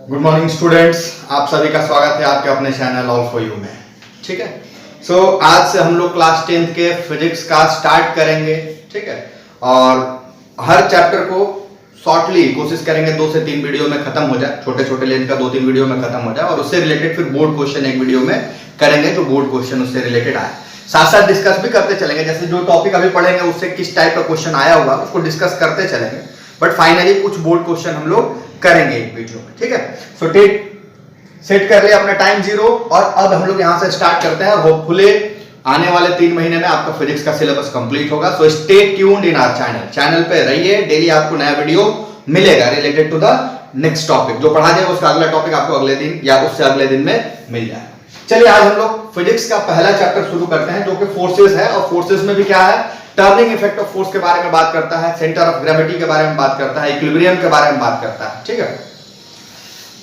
Good morning students, आप सभी का स्वागत है आपके अपने चैनल ऑल फॉर यू में। ठीक है, सो आज से हम लोग क्लास 10th के फिजिक्स का स्टार्ट करेंगे। ठीक है, और हर चैप्टर को शॉर्टली कोशिश करेंगे 2 से 3 वीडियो में खत्म हो जाए, छोटे छोटे लेंथ का 2-3 वीडियो में खत्म हो जाए, और उससे रिलेटेड फिर बोर्ड क्वेश्चन एक वीडियो में करेंगे जो बोर्ड क्वेश्चन उससे रिलेटेड आए। साथ साथ डिस्कस भी करते चलेंगे, जैसे जो टॉपिक अभी पढ़ेंगे उससे किस टाइप का क्वेश्चन आया हुआ उसको डिस्कस करते चलेंगे, बट फाइनली कुछ बोर्ड क्वेश्चन हम लोग करेंगे एक वीडियो में। ठीक है, सो टेक सेट कर लिया अपना टाइम 0, और अब हम लोग यहां से स्टार्ट करते हैं। होपफुली आने वाले 3 महीने में आपका फिजिक्स का सिलेबस कंप्लीट होगा। So stay tuned in our channel, channel पे रहिए, डेली आपको नया वीडियो मिलेगा related to the next topic. जो पढ़ा जाएगा उसका अगला टॉपिक आपको अगले दिन या उससे अगले दिन में मिल जाएगा। चलिए आज हम लोग फिजिक्स का पहला चैप्टर शुरू करते हैं जो कि फोर्सेस है, और फोर्सेस में भी क्या है, टर्निंग इफेक्ट ऑफ फोर्स के बारे में बात करता है, सेंटर ऑफ ग्रेविटी के बारे में बात करता है, इक्विलिब्रियम के बारे में बात करता है, ठीक है,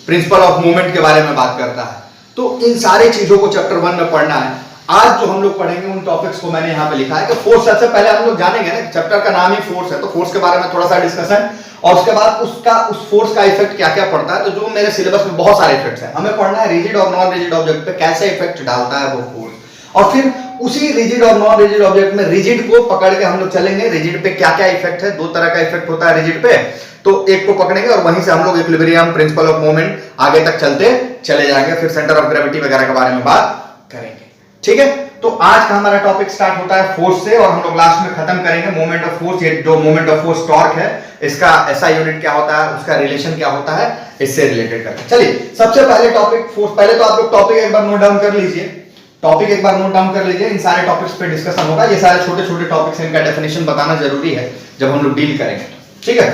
प्रिंसिपल ऑफ मूवमेंट के बारे में बात करता है। तो इन सारी चीजों को चैप्टर 1 में पढ़ना है। आज जो हम लोग पढ़ेंगे उन टॉपिक्स को मैंने यहाँ पे लिखा है कि फोर्स, सबसे पहले हम लोग जानेंगे ना, चैप्टर का नाम ही फोर्स है, तो फोर्स के बारे में थोड़ा सा डिस्कशन, और उसके बाद उस फोर्स का इफेक्ट क्या क्या पड़ता है। तो जो मेरे सिलेबस में बहुत सारे इफेक्ट्स हैं, हमें पढ़ना है रिजिड और नॉन रिजिड ऑब्जेक्ट पे कैसे इफेक्ट डालता है वो फोर्स, और फिर उसी रिजिड और नॉन रिजिड ऑब्जेक्ट में रिजिड को पकड़ के हम लोग चलेंगे। रिजिड पे क्या क्या इफेक्ट है, 2 तरह का इफेक्ट होता है रिजिड पे, तो एक को पकड़ेंगे और वहीं से हम लोग इक्विलिब्रियम, प्रिंसिपल ऑफ मूवमेंट आगे तक चलते चले जाएंगे, फिर सेंटर ऑफ ग्रेविटी वगैरह के बारे में बात करेंगे। ठीक है, तो आज का हमारा टॉपिक स्टार्ट होता है फोर्स से, और हम लोग लास्ट में खत्म करेंगे मोमेंट ऑफ फोर्स। ये जो मोमेंट ऑफ फोर्स टॉर्क है, इसका ऐसा यूनिट क्या होता है, उसका रिलेशन क्या होता है, इससे रिलेटेड करते हैं। चलिए सबसे पहले टॉपिक फोर्स, पहले तो आप लोग टॉपिक एक बार नोट डाउन कर लीजिए, टॉपिक एक बार नोट डाउन कर लीजिए। इन सारे टॉपिक्स पे डिस्कशन होगा, ये सारे छोटे छोटे टॉपिक्स हैं, इनका डेफिनेशन बताना जरूरी है जब हम लोग डील करेंगे। ठीक है,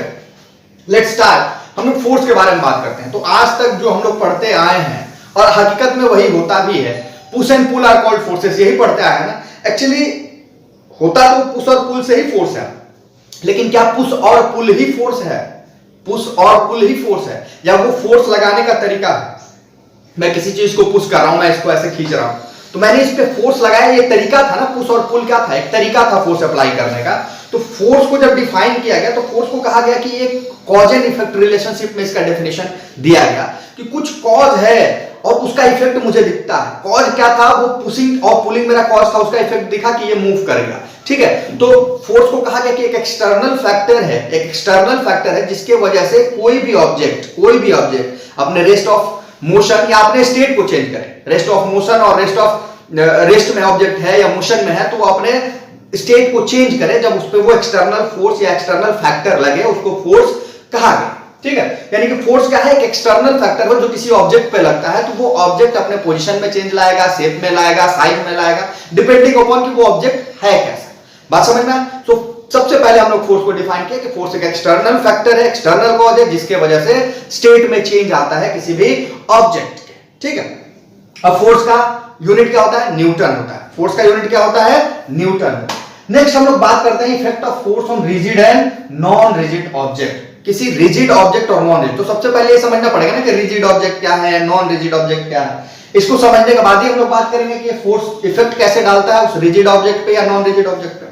लेट्स स्टार्ट। हम लोग फोर्स के बारे में बात करते हैं। तो आज तक जो हम लोग पढ़ते आए हैं, और हकीकत में वही होता भी है, push and pull are called forces, यही पढ़ते आए हैं ना। एक्चुअली होता तो पुश और पुल से ही फोर्स है, लेकिन क्या पुश और पुल ही फोर्स है? पुश और पुल ही फोर्स है, या वो फोर्स लगाने का तरीका है? मैं किसी चीज को पुश कर रहा हूं, मैं इसको ऐसे खींच रहा हूं, तो मैंने इस पे फोर्स लगाया, ये तरीका था ना। पुश और पुल क्या था? एक तरीका था फोर्स अप्लाई करने का। तो फोर्स को जब डिफाइन किया गया तो फोर्स को कहा गया कि एक कॉज एंड इफेक्ट रिलेशनशिप में इसका डेफिनेशन दिया गया कि कुछ कॉज है और उसका इफेक्ट मुझे दिखता है। कॉज क्या था? वो पुशिंग और पुलिंग मेरा कॉज था, उसका इफेक्ट दिखा कि ये मूव करेगा। ठीक है, तो फोर्स को कहा गया कि एक एक्सटर्नल फैक्टर है, एक एक्सटर्नल फैक्टर है जिसके वजह से कोई भी ऑब्जेक्ट अपने रेस्ट ऑफ मोशन या अपने स्टेट को चेंज करे। रेस्ट ऑफ मोशन और रेस्ट में ऑब्जेक्ट है या मोशन में है, तो वो अपने स्टेट को चेंज करे जब उस पर वो एक्सटर्नल फोर्स या एक्सटर्नल फैक्टर लगे, उसको फोर्स कहा गया। ठीक है, यानी कि फोर्स क्या है? एक एक्सटर्नल फैक्टर है जो किसी ऑब्जेक्ट पे लगता है, तो वो ऑब्जेक्ट अपने पोजीशन में चेंज लाएगा, शेप में लाएगा, साइज में लाएगा, डिपेंडिंग अपॉन कि वो ऑब्जेक्ट है कैसा। बात समझ में? तो सबसे पहले हम लोग फोर्स को डिफाइन किया कि फोर्स एक एक्सटर्नल फैक्टर है, एक्सटर्नल कॉज है, जिसके वजह से स्टेट में चेंज आता है किसी भी ऑब्जेक्ट के। ठीक है, अब फोर्स का यूनिट क्या होता है? न्यूटन होता है। फोर्स का यूनिट क्या होता है? न्यूटन। नेक्स्ट हम लोग बात करते हैं effect of force on rigid and non rigid object, किसी रिजिड ऑब्जेक्ट और नॉन रिजिड। तो सबसे पहले ये समझना पड़ेगा ना कि रिजिड ऑब्जेक्ट क्या है, नॉन रिजिड ऑब्जेक्ट क्या है। इसको समझने के बाद ही हम लोग बात करेंगे कि फोर्स इफेक्ट कैसे डालता है उस रिजिड ऑब्जेक्ट पे या नॉन रिजिड ऑब्जेक्ट पे।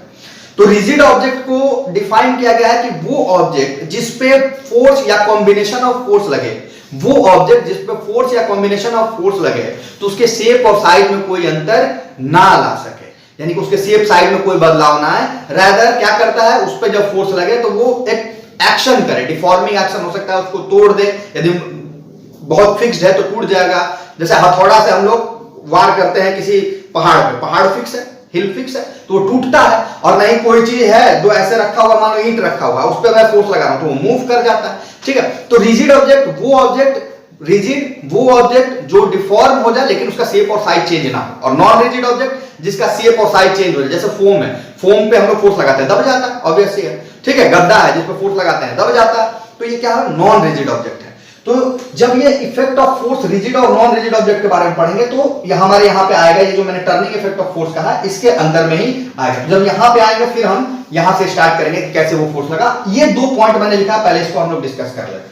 तो रिजिड ऑब्जेक्ट को डिफाइन किया गया है कि वो ऑब्जेक्ट जिस पे फोर्स या कॉम्बिनेशन ऑफ फोर्स लगे, वो ऑब्जेक्ट जिस पे फोर्स या कॉम्बिनेशन ऑफ फोर्स लगे तो उसके शेप और साइज में कोई अंतर ना ला सके, यानी कि उसके शेप साइज में कोई बदलाव ना है। रैदर क्या करता है, उस पे जब फोर्स लगे तो वो एक एक्शन करे, डिफॉर्मिंग एक्शन हो सकता है, उसको तोड़ दे, यदि बहुत फिक्स्ड है तो टूट जाएगा। जैसे हथौड़ा से हम लोग वार करते हैं किसी पहाड़ पे, पहाड़ फिक्स है, हिल फिक्स है, तो वो टूटता है। और नहीं कोई चीज है जो ऐसे रखा हुआ, मान लो ईंट रखा हुआ, उस पर मैं फोर्स लगा रहा हूं तो वो मूव कर जाता है। ठीक है, तो रिजिड ऑब्जेक्ट वो ऑब्जेक्ट जो डिफॉर्म हो जाए लेकिन उसका शेप और साइज चेंज ना हो, और नॉन रिजिड ऑब्जेक्ट जिसका शेप और साइज चेंज हो जाए। जैसे फोम है, फोम पे हम लोग फोर्स लगाते हैं, दब जाता है, ऑब्वियसली है। ठीक है, गद्दा है जिस पे फोर्स लगाते हैं, दब जाता है, तो ये क्या है? नॉन रिजिड ऑब्जेक्ट है। तो जब ये इफेक्ट ऑफ फोर्स रिजिड और नॉन रिजिड ऑब्जेक्ट के बारे में पढ़ेंगे तो ये हमारे यहाँ पे आएगा, ये जो मैंने टर्निंग इफेक्ट ऑफ फोर्स कहा इसके अंदर में ही आएगा। जब यहाँ पे आएंगे फिर हम यहाँ से स्टार्ट करेंगे कि कैसे वो फोर्स लगा। ये 2 पॉइंट मैंने लिखा, पहले इसको हम लोग डिस्कस कर लेते हैं।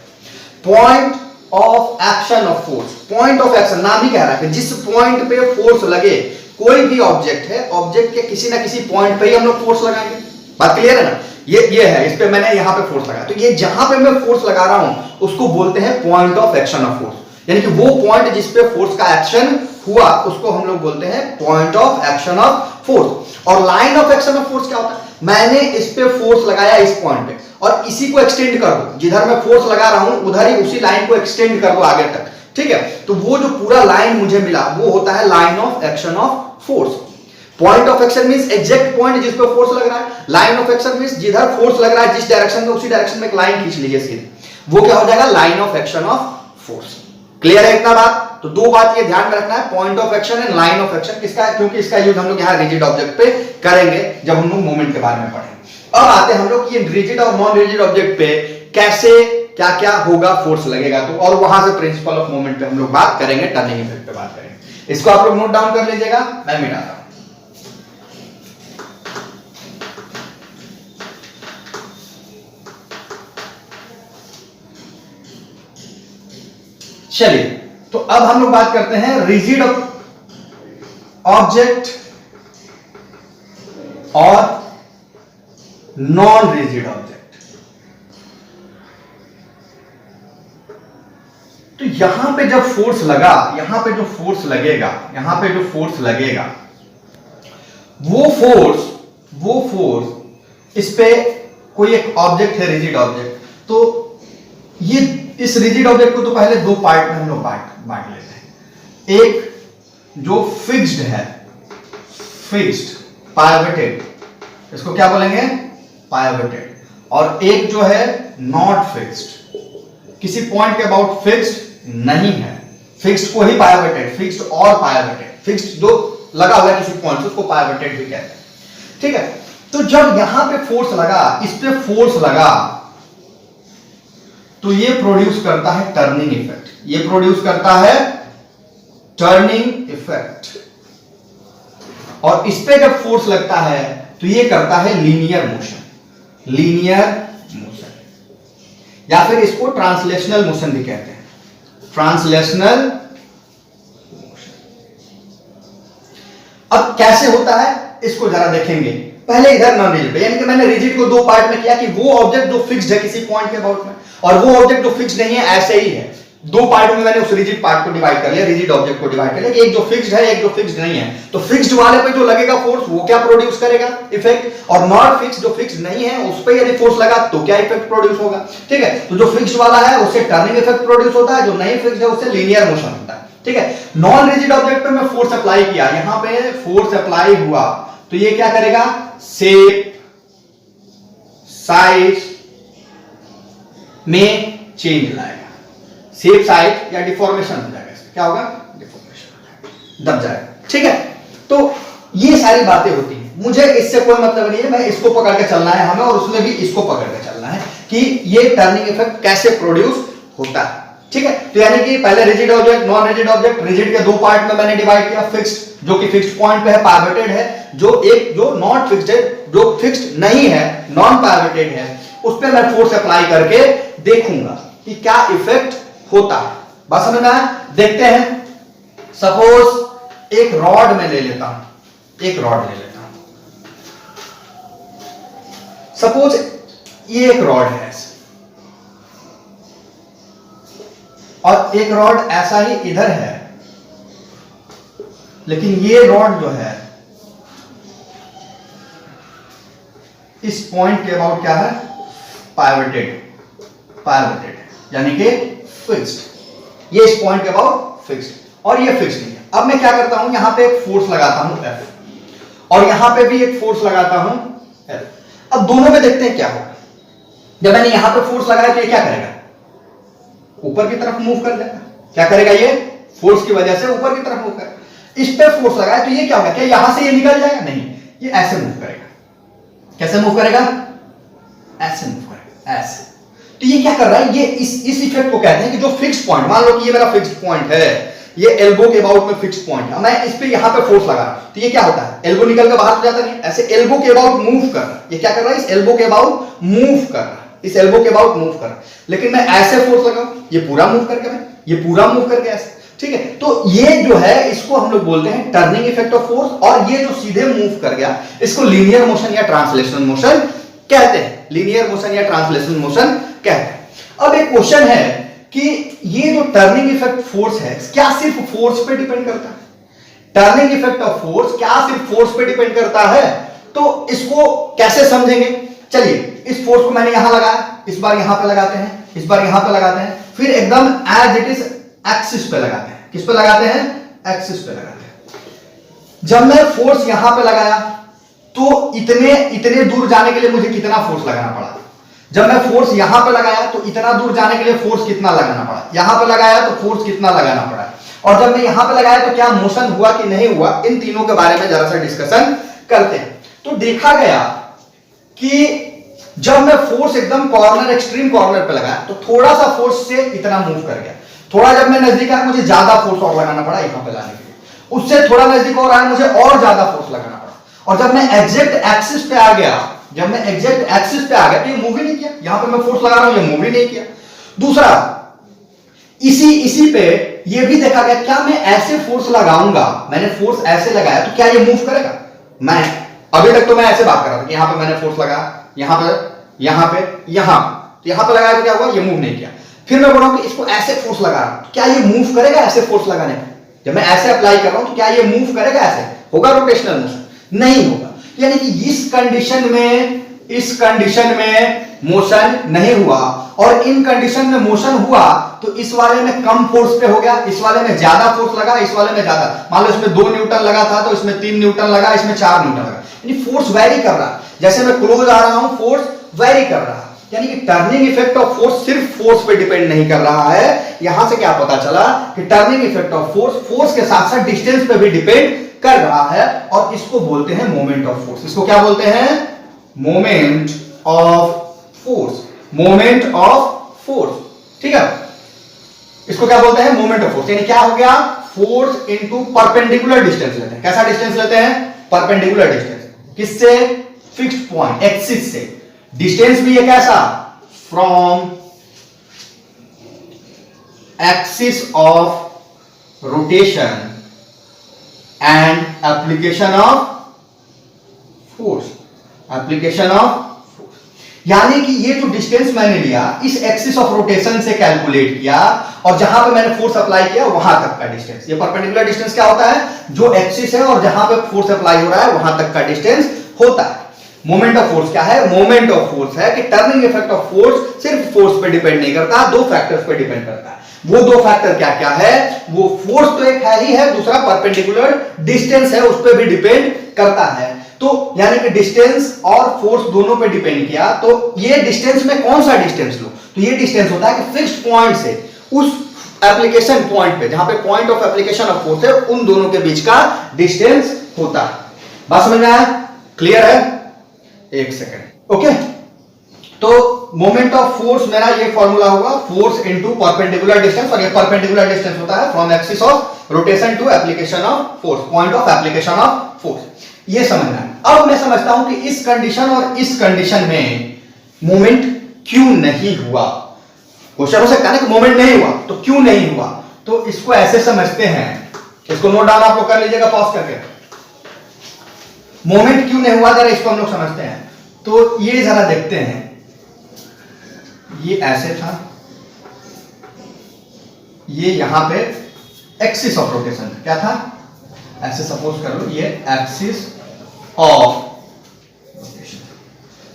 Point of action of force, point of action नाम ही कह रहा है कि जिस पॉइंट पे फोर्स लगे, कोई भी ऑब्जेक्ट है, ऑब्जेक्ट के किसी ना किसी पॉइंट पे ही हम लोग फोर्स लगाएंगे। बात क्लियर है ना? ये है, इस पे मैंने यहां पे फोर्स लगाया, तो ये जहां पे मैं फोर्स लगा रहा हूं उसको बोलते हैं point of action of force, यानी कि वो पॉइंट जिस पे फोर्स का एक्शन हुआ उसको हम लोग बोलते हैं point of action of force. और line of action of force क्या होता है, मैंने इस पे फोर्स लगाया इस पॉइंट पे और इसी को एक्सटेंड कर दो, जिधर मैं फोर्स लगा रहा हूं उधर ही उसी लाइन को एक्सटेंड कर दो आगे तक, ठीक है, तो वो जो पूरा लाइन मुझे मिला वो होता है line of action of force. Point of action means exact point जिस पे फोर्स लग रहा है, लाइन ऑफ एक्शन मींस जिधर फोर्स लग रहा है जिस डायरेक्शन में उसी डायरेक्शन में एक लाइन खींच लीजिए सीधे, वो क्या हो जाएगा, line of action of force. Clear है इतना बात? तो दो बात ये ध्यान में रखना है, point of action and line of action. किसका है? क्योंकि इसका यूज हम लोग यहाँ रिजिड ऑब्जेक्ट पे करेंगे जब हम लोग मूवमेंट के बारे में पढ़ेंगे। अब आते हैं हम लोग ये रिजिड और नॉन रिजिड ऑब्जेक्ट पे कैसे क्या क्या होगा, फोर्स लगेगा तो, और वहां से प्रिंसिपल ऑफ मूवमेंट पे हम लोग बात करेंगे, टर्निंग इफेक्ट पे बात करेंगे। इसको आप लोग नोट डाउन कर लीजिएगा, मैं मिटाता हूं। चलिए, तो अब हम लोग बात करते हैं रिजिड ऑब्जेक्ट और नॉन रिजिड ऑब्जेक्ट। तो यहां पे जब फोर्स लगा, यहां पे जो फोर्स लगेगा, यहां पे जो फोर्स लगेगा वो फोर्स इस पे कोई एक ऑब्जेक्ट है रिजिड ऑब्जेक्ट, तो ये इस रिजिड ऑब्जेक्ट को तो पहले दो पार्ट में हम लोग बांट लेते हैं। एक जो फिक्स्ड है, फिक्स्ड पाइवटेड, इसको क्या बोलेंगे, पाइवटेड, और एक जो है नॉट फिक्स्ड, किसी पॉइंट के अबाउट फिक्स्ड नहीं है, फिक्स्ड को ही पाइवटेड, फिक्स्ड और पाइवटेड, फिक्स्ड जो लगा हुआ है किसी पॉइंट से उसको पाइवटेड भी कहते हैं, ठीक है। तो जब यहां पे फोर्स लगा, इस पे फोर्स लगा, तो ये प्रोड्यूस करता है टर्निंग इफेक्ट, ये प्रोड्यूस करता है टर्निंग इफेक्ट, और इस पे जब फोर्स लगता है तो ये करता है लीनियर मोशन, लीनियर मोशन, या फिर इसको ट्रांसलेशनल मोशन भी कहते हैं, ट्रांसलेशनल मोशन। अब कैसे होता है इसको जरा देखेंगे। पहले इधर नॉन रिजिड पे, यानी कि मैंने रिजिड को दो पार्ट में किया कि वो ऑब्जेक्ट जो फिक्स्ड है किसी पॉइंट के अबाउट में, और वो ऑब्जेक्ट जो फिक्स्ड नहीं है, ऐसे ही है। दो पार्ट में मैंने उस रिजिड पार्ट को डिवाइड कर लिया, रिजिड ऑब्जेक्ट को डिवाइड कर लिया, एक जो फिक्स्ड है एक जो फिक्स्ड नहीं है। तो फिक्स्ड वाले पे जो लगेगा फोर्स वो क्या प्रोड्यूस करेगा, इफेक्ट, और नॉट फिक्स्ड जो फिक्स्ड नहीं है उस पे यदि फोर्स लगा तो क्या इफेक्ट प्रोड्यूस होगा, ठीक है। तो जो फिक्स्ड वाला है उससे टर्निंग इफेक्ट प्रोड्यूस होता है, जो नहीं फिक्स्ड है उससे लीनियर मोशन होता है, ठीक है। नॉन रिजिड ऑब्जेक्ट पे मैं फोर्स अप्लाई किया, यहां पे फोर्स अप्लाई हुआ तो ये क्या करेगा, शेप साइज में चेंज लाएगा, शेप साइज या डिफॉर्मेशन हो जाएगा, इसमें क्या होगा, डिफॉर्मेशन हो जाएगा, दब जाएगा, ठीक है। तो ये सारी बातें होती हैं, मुझे इससे कोई मतलब नहीं है, मैं इसको पकड़ के चलना है हमें, और उसमें भी इसको पकड़ के चलना है कि ये टर्निंग इफेक्ट कैसे प्रोड्यूस होता है, ठीक है। तो यानी कि पहले rigid object, non rigid object, rigid के दो पार्ट में मैंने डिवाइड किया, फिक्स्ड जो कि फिक्स्ड पॉइंट पे है, पाइवटेड है, जो एक जो नॉट फिक्स्ड है, जो फिक्स्ड नहीं है, नॉन पाइवटेड है, उस पे मैं फोर्स अप्लाई करके देखूंगा कि क्या इफेक्ट होता है। बस समझ में आया? देखते हैं। सपोज एक रॉड में ले लेता हूं, एक रॉड ले लेता हूं, सपोज ये एक रॉड है और एक रॉड ऐसा ही इधर है, लेकिन ये रॉड जो है इस पॉइंट के अबाउट क्या है, पाइवटेड, पाइवटेड यानी कि फिक्स्ड, ये इस पॉइंट के अबाउट फिक्स्ड और ये फिक्स्ड नहीं है। अब मैं क्या करता हूं, यहां पे एक फोर्स लगाता हूं F, और यहां पे भी एक फोर्स लगाता हूं F। अब दोनों में देखते हैं क्या होगा। जब मैंने यहां पे फोर्स लगाया तो ये क्या करेगा, ऊपर की तरफ मूव कर जाएगा, क्या करेगा, ये फोर्स की वजह से ऊपर की तरफ मूव करेगा। इस पे फोर्स लगाया तो ये क्या होगा, क्या यहां से ये निकल जाएगा, नहीं, ये ऐसे मूव करेगा। कैसे मूव करेगा, ऐसे मूव करेगा, ऐसे। तो ये क्या कर रहा है, ये इस इफेक्ट को कहते हैं कि जो फिक्स्ड पॉइंट, मान लो कि ये मेरा फिक्स्ड पॉइंट है, ये एल्बो के अबाउट में फिक्स्ड पॉइंट है, मैं इस पे यहां पे फोर्स लगा रहा हूं तो ये क्या होता है, एल्बो निकल के बाहर हो जाता है, ऐसे एल्बो के अबाउट मूव कर रहा है। ये क्या कर रहा है, इस एल्बो के अबाउट मूव कर रहा है, इस एल्बो के अबाउट मूव कर रहा है। लेकिन मैं ऐसे फोर्स लगाऊं, ये पूरा मूव करके, मैं ये पूरा मूव करके ऐसे, ठीक है। तो ये जो है इसको हम लोग बोलते हैं टर्निंग इफेक्ट ऑफ फोर्स, और ये जो सीधे मूव कर गया इसको लीनियर मोशन या ट्रांसलेशनल मोशन कहते हैं, लीनियर मोशन या ट्रांसलेशनल मोशन कहते हैं। अब एक क्वेश्चन है कि ये जो टर्निंग इफेक्ट फोर्स है क्या सिर्फ फोर्स पे डिपेंड करता है? टर्निंग इफेक्ट ऑफ फोर्स क्या सिर्फ फोर्स पे डिपेंड करता है? तो इसको कैसे समझेंगे? चलिए, इस फोर्स को मैंने यहां लगाया, इस बार यहां पे लगाते हैं, इस बार यहां पे लगाते हैं, फिर एकदम एज इट इज एक्सिस पे लगाते हैं। किस पे लगाते हैं? एक्सिस पे लगाते हैं। जब मैं फोर्स यहां पे लगाया तो इतने दूर जाने के लिए मुझे कितना फोर्स लगाना पड़ा? जब मैं फोर्स यहां पे लगाया तो इतना दूर जाने के लिए फोर्स कितना लगाना पड़ा? यहां पे लगाया तो फोर्स कितना लगाना पड़ा? और जब मैं यहां पे लगाया तो क्या मोशन हुआ कि नहीं हुआ? इन तीनों के बारे में जरा सा डिस्कशन करते हैं। तो देखा गया कि जब मैं फोर्स एकदम कॉर्नर, एक्सट्रीम कॉर्नर पे लगाया तो थोड़ा सा फोर्स से इतना मूव कर गया। थोड़ा जब मैं नजदीक आया मुझे ज्यादा फोर्स और लगाना पड़ा यहां पे लाने के लिए। उससे थोड़ा नजदीक और आया मुझे और ज्यादा फोर्स लगाना पड़ा। और जब मैं एग्जैक्ट एक्सिस पे आ गया, जब मैं एग्जैक्ट एक्सिस पे आ गया तो ये मूव ही नहीं किया। यहां पे मैं फोर्स लगा रहा हूं, ये मूव ही नहीं किया। दूसरा, इसी पे ये भी देखा गया, क्या मैं ऐसे फोर्स लगाऊंगा, मैंने फोर्स ऐसे लगाया तो क्या ये मूव करेगा? मैं अभी तक तो मैं ऐसे बात कर रहा था कि यहां पे मैंने फोर्स लगाया, यहां पे तो यहां पे लगाया तो क्या हुआ? ये मूव नहीं किया। फिर मैं बोल रहा हूं कि इसको ऐसे फोर्स लगा रहा हूं, क्या ये मूव करेगा? ऐसे फोर्स लगाने पे जब मैं ऐसे अप्लाई कर रहा हूं तो क्या ये मूव करेगा? ऐसे होगा रोटेशनल मोशन? नहीं होगा। यानी कि इस कंडीशन में मोशन नहीं हुआ, और इन कंडीशन में मोशन हुआ तो इस वाले में कम फोर्स पे हो गया, इस वाले में ज्यादा फोर्स लगा, इस वाले में ज्यादा। मान लो इसमें 2 न्यूटन लगा था तो इसमें 3 न्यूटन लगा, इसमें 4 न्यूटन लगा। यानी फोर्स वेरी कर रहा है। जैसे मैं क्लोज आ रहा हूं फोर्स वेरी कर रहा है। यानी कि टर्निंग इफेक्ट ऑफ फोर्स सिर्फ फोर्स पे डिपेंड नहीं कर रहा है। यहां से क्या पता चला कि टर्निंग इफेक्ट ऑफ फोर्स के साथ साथ डिस्टेंस पे भी डिपेंड कर रहा है, और इसको बोलते हैं मोमेंट ऑफ फोर्स। इसको क्या बोलते हैं? Moment of force. Moment of force, ठीक है। इसको क्या बोलते हैं? Moment of force. यानी क्या हो गया? फोर्स इनटू परपेंडिकुलर डिस्टेंस लेते हैं। कैसा डिस्टेंस लेते हैं? Perpendicular distance. किससे? फिक्स्ड पॉइंट, एक्सिस से। डिस्टेंस भी है कैसा? From axis of rotation and application of force. Application of force यानी कि ये जो डिस्टेंस मैंने लिया इस एक्सिस ऑफ रोटेशन से कैलकुलेट किया, और जहां पे मैंने फोर्स अप्लाई किया वहां तक का डिस्टेंस। ये परपेंडिकुलर डिस्टेंस क्या होता है? जो एक्सिस है और जहां पे फोर्स अप्लाई हो रहा है वहां तक का डिस्टेंस होता है। मोमेंट ऑफ फोर्स क्या है? मोमेंट ऑफ फोर्स है कि टर्निंग इफेक्ट ऑफ फोर्स सिर्फ फोर्स पे डिपेंड नहीं करता, 2 फैक्टर्स पे डिपेंड करता है। वो 2 फैक्टर क्या क्या है? वो फोर्स तो एक है ही है, दूसरा परपेंडिकुलर डिस्टेंस है, उस पर भी डिपेंड करता है। तो यानी कि डिस्टेंस और फोर्स दोनों पे डिपेंड किया। तो ये डिस्टेंस में कौन सा डिस्टेंस लो? तो ये डिस्टेंस होता है कि फिक्स्ड पॉइंट से उस एप्लीकेशन पॉइंट पे, जहां पे point of application of force है, उन दोनों के बीच का डिस्टेंस होता है। बात समझ में आया? क्लियर है? एक सेकंड, ओके। तो मोमेंट ऑफ फोर्स मेरा ये फॉर्मूला होगा, फोर्स इनटू परपेंडिकुलर डिस्टेंस, और ये परपेंडिकुलर डिस्टेंस होता है from axis of rotation to application of force, point of application of force. ये समझना है। अब मैं समझता हूं कि इस कंडीशन और इस कंडीशन में मोमेंट क्यों नहीं हुआ। क्वेश्चन हो सकता है ना कि मोमेंट नहीं हुआ तो क्यों नहीं हुआ। तो इसको ऐसे समझते हैं, इसको नोट डाउन आप लोग कर लीजिएगा पॉज करके। मोमेंट क्यों नहीं हुआ जरा इसको हम लोग समझते हैं। तो ये जरा देखते हैं, ये ऐसे था, ये यहां पे एक्सिस ऑफ रोटेशन क्या था? ऐसे सपोज कर लो, ये एक्सिस ऑफ रोटेशन।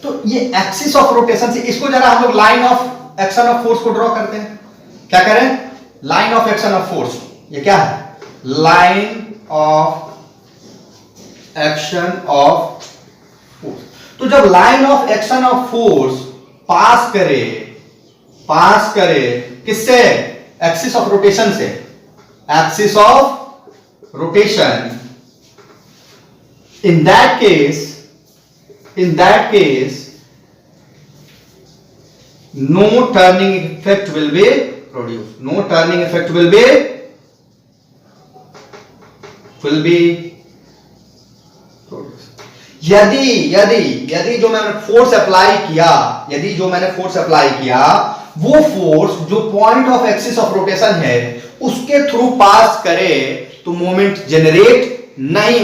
तो ये एक्सिस ऑफ रोटेशन से इसको जरा हम लोग line of action of force को ड्रॉ करते हैं। क्या करें? Line of action of force. ये क्या है? Line of action of force. तो जब line of action of force pass करे किससे? एक्सिस ऑफ रोटेशन से। Axis of rotation, in that case no turning effect will be produced. No turning effect will be produced. यदि जो मैंने force apply किया वो फोर्स जो point of axis of rotation है उसके थ्रू पास करे तो मोमेंट जेनरेट नहीं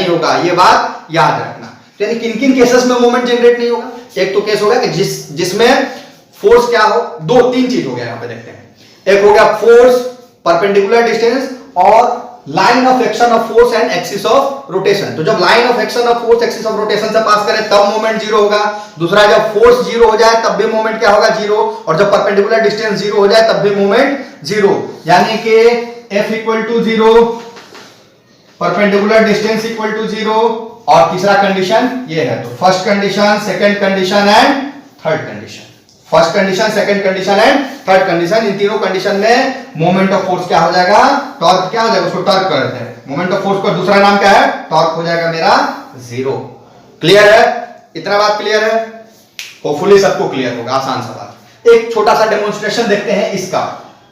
होगा। ये बात याद रखना। यानी किन किन केसेस में मोमेंट जनरेट नहीं होगा? एक तो केस होगा कि जिसमें फोर्स क्या हो, दो तीन चीज हो गया यहां पे देखते हैं। एक हो गया फोर्स परपेंडिकुलर डिस्टेंस और line of action of force and axis of rotation. तो जब line of action of force axis of rotation से पास करे तब मोमेंट जीरो होगा। दूसरा, जब फोर्स जीरो हो जाए तब भी मोमेंट क्या होगा? जीरो। और जब परपेंडिकुलर डिस्टेंस जीरो हो जाए तब भी मोमेंट जीरो, यानी कि F equal to zero, perpendicular distance equal to zero. और तीसरा कंडीशन ये है, तो first condition, second condition and third condition. First condition, second condition and third condition, इन तीनों कंडीशन में मोमेंट ऑफ फोर्स क्या हो जाएगा? टॉर्क क्या हो जाएगा? उसको टॉर्क करते हैं। मोमेंट ऑफ फोर्स का दूसरा नाम क्या है? टॉर्क हो जाएगा मेरा जीरो। क्लियर है? इतना बात क्लियर है? होपफुली सबको क्लियर होगा, आसान सा बात। एक छोटा सा डेमोन्स्ट्रेशन देखते हैं इसका,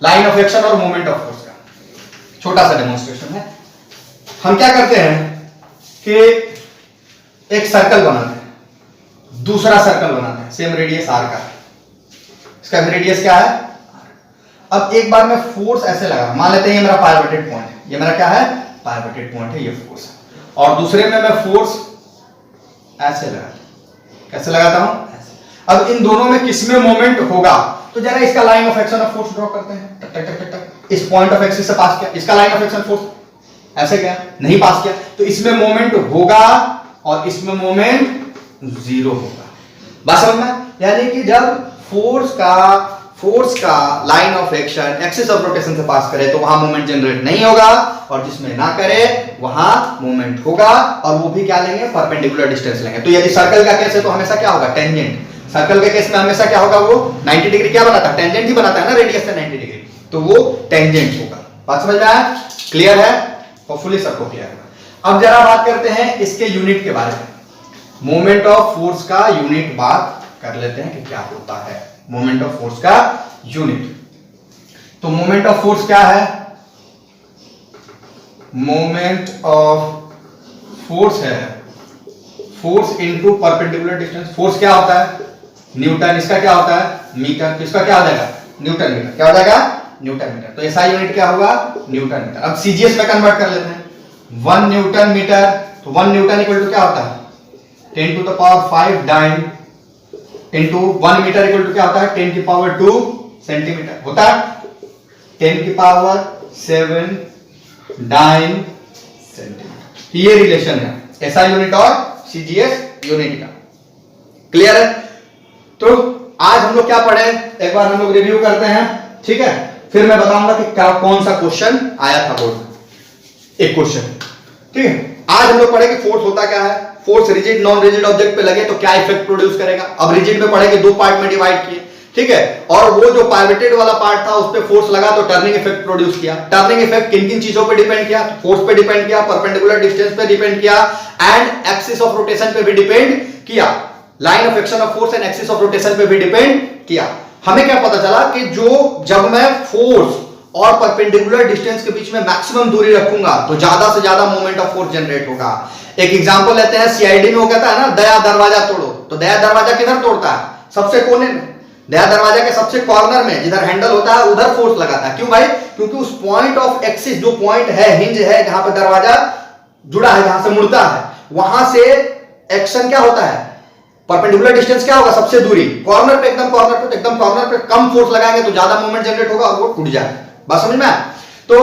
लाइन ऑफ एक्शन और मोमेंट ऑफ फोर्स का छोटा सा डेमोन्स्ट्रेशन है। हम क्या करते हैं कि एक सर्कल बनाते हैं, दूसरा सर्कल बनाते हैं सेम रेडियस आर का, इसका रेडियस क्या है? अब एक बार मैं फोर्स ऐसे लगा, मान लेते हैं ये मेरा पाइवोटेड पॉइंट है, ये मेरा क्या है? पाइवोटेड पॉइंट है, ये फोर्स है। और दूसरे में मैं फोर्स ऐसे लगा, कैसे लगाता हूं? ऐसे। अब इन दोनों में किसमें मोमेंट होगा? तो जरा इसका line of action of force draw करते हैं। टक टक टक टक, इस पॉइंट ऑफ एक्सिस से पास किया, इसका लाइन ऑफ एक्शन फोर्स ऐसे क्या? नहीं पास किया, तो इसमें मोमेंट होगा और इसमें मोमेंट जीरो होगा। बात समझ में? यानी कि जब फोर्स का line of action axis of rotation से पास करे तो वहां मोमेंट जनरेट नहीं होगा, और जिसमें ना करे वहां मोमेंट होगा, और वो भी क्या लेंगे? परपेंडिकुलर डिस्टेंस लेंगे। तो यदि सर्कल का केस है तो हमेशा क्या होगा? टेंजेंट। सर्कल के केस में हमेशा क्या होगा? वो 90 डिग्री क्या बनाता है? टेंजेंट ही बनाता है ना, रेडियस से 90 डिग्री, तो वो टेंजेंट होगा। बात समझ में आया? क्लियर है? होपफुली सबको क्लियर है। अब जरा बात करते हैं इसके यूनिट के बारे में। मोमेंट ऑफ फोर्स का यूनिट बात कर लेते हैं कि क्या होता है मोमेंट ऑफ फोर्स का यूनिट। तो मोमेंट ऑफ फोर्स क्या है? मोमेंट ऑफ फोर्स है force into perpendicular distance. Force क्या होता है? न्यूटन। इसका क्या होता है? मीटर। इसका क्या हो जाएगा? Newton metre. क्या हो जाएगा? Newton metre. तो ऐसा यूनिट क्या होगा? Newton metre. अब सीजीएस में कन्वर्ट कर लेते हैं। 1 न्यूटन मीटर, तो 1 न्यूटन इक्वल टू क्या होता है? 10 to the power 5 dyne into 1 metre equal to क्या होता है? 10 की पावर 2 सेंटीमीटर होता है। 10 की पावर 7 डाइन सेंटीमीटर, ये रिलेशन है एसआई यूनिट और सीजीएस यूनिट का। क्लियर है? तो आज हम लोग क्या पढ़े, एक बार हम लोग रिव्यू करते हैं, ठीक है? फिर मैं बताऊंगा कि क्या कौन सा क्वेश्चन आया था बोर्ड में। एक क्वेश्चन, ठीक है? आज हम लोग पढ़े कि फोर्स होता क्या है, force rigid non rigid object पे लगे तो क्या इफेक्ट प्रोड्यूस करेगा। अब रिजिड में पढ़े कि दो पार्ट में डिवाइड किए, ठीक है? और वो जो पाइवटेड वाला पार्ट था उस पे फोर्स लगा तो टर्निंग इफेक्ट प्रोड्यूस किया। टर्निंग इफेक्ट किन किन चीजों पे डिपेंड किया? फोर्स पे डिपेंड किया, परपेंडिकुलर डिस्टेंस पे डिपेंड किया, एंड एक्सिस ऑफ रोटेशन पे भी डिपेंड किया। Line of action of force and axis of rotation पे भी डिपेंड किया। हमें क्या पता चला कि जब मैं फोर्स और परपेंडिकुलर डिस्टेंस के बीच में मैक्सिमम दूरी रखूंगा तो ज्यादा से ज्यादा मोमेंट ऑफ फोर्स जनरेट होगा। एक एग्जांपल लेते हैं, सीआईडी में वो कहता है ना, दया दरवाजा तोड़ो, तो दया दरवाजा किधर तोड़ता है? सबसे कोने में। दया दरवाजा के सबसे कॉर्नर में जिधर हैंडल होता है उधर फोर्स लगाता है। क्यों भाई? क्योंकि उस पॉइंट ऑफ एक्सिस, जो पॉइंट है, हिंज है, जहां पर दरवाजा जुड़ा है, जहां से मुड़ता है, वहां से एक्शन क्या होता है? परपेंडिकुलर डिस्टेंस क्या होगा? सबसे दूरी। कॉर्नर पे, एकदम कॉर्नर पे कम फोर्स लगाएंगे तो ज्यादा मोमेंट जनरेट होगा और वो टूट जाएगा। बात समझ में आया? तो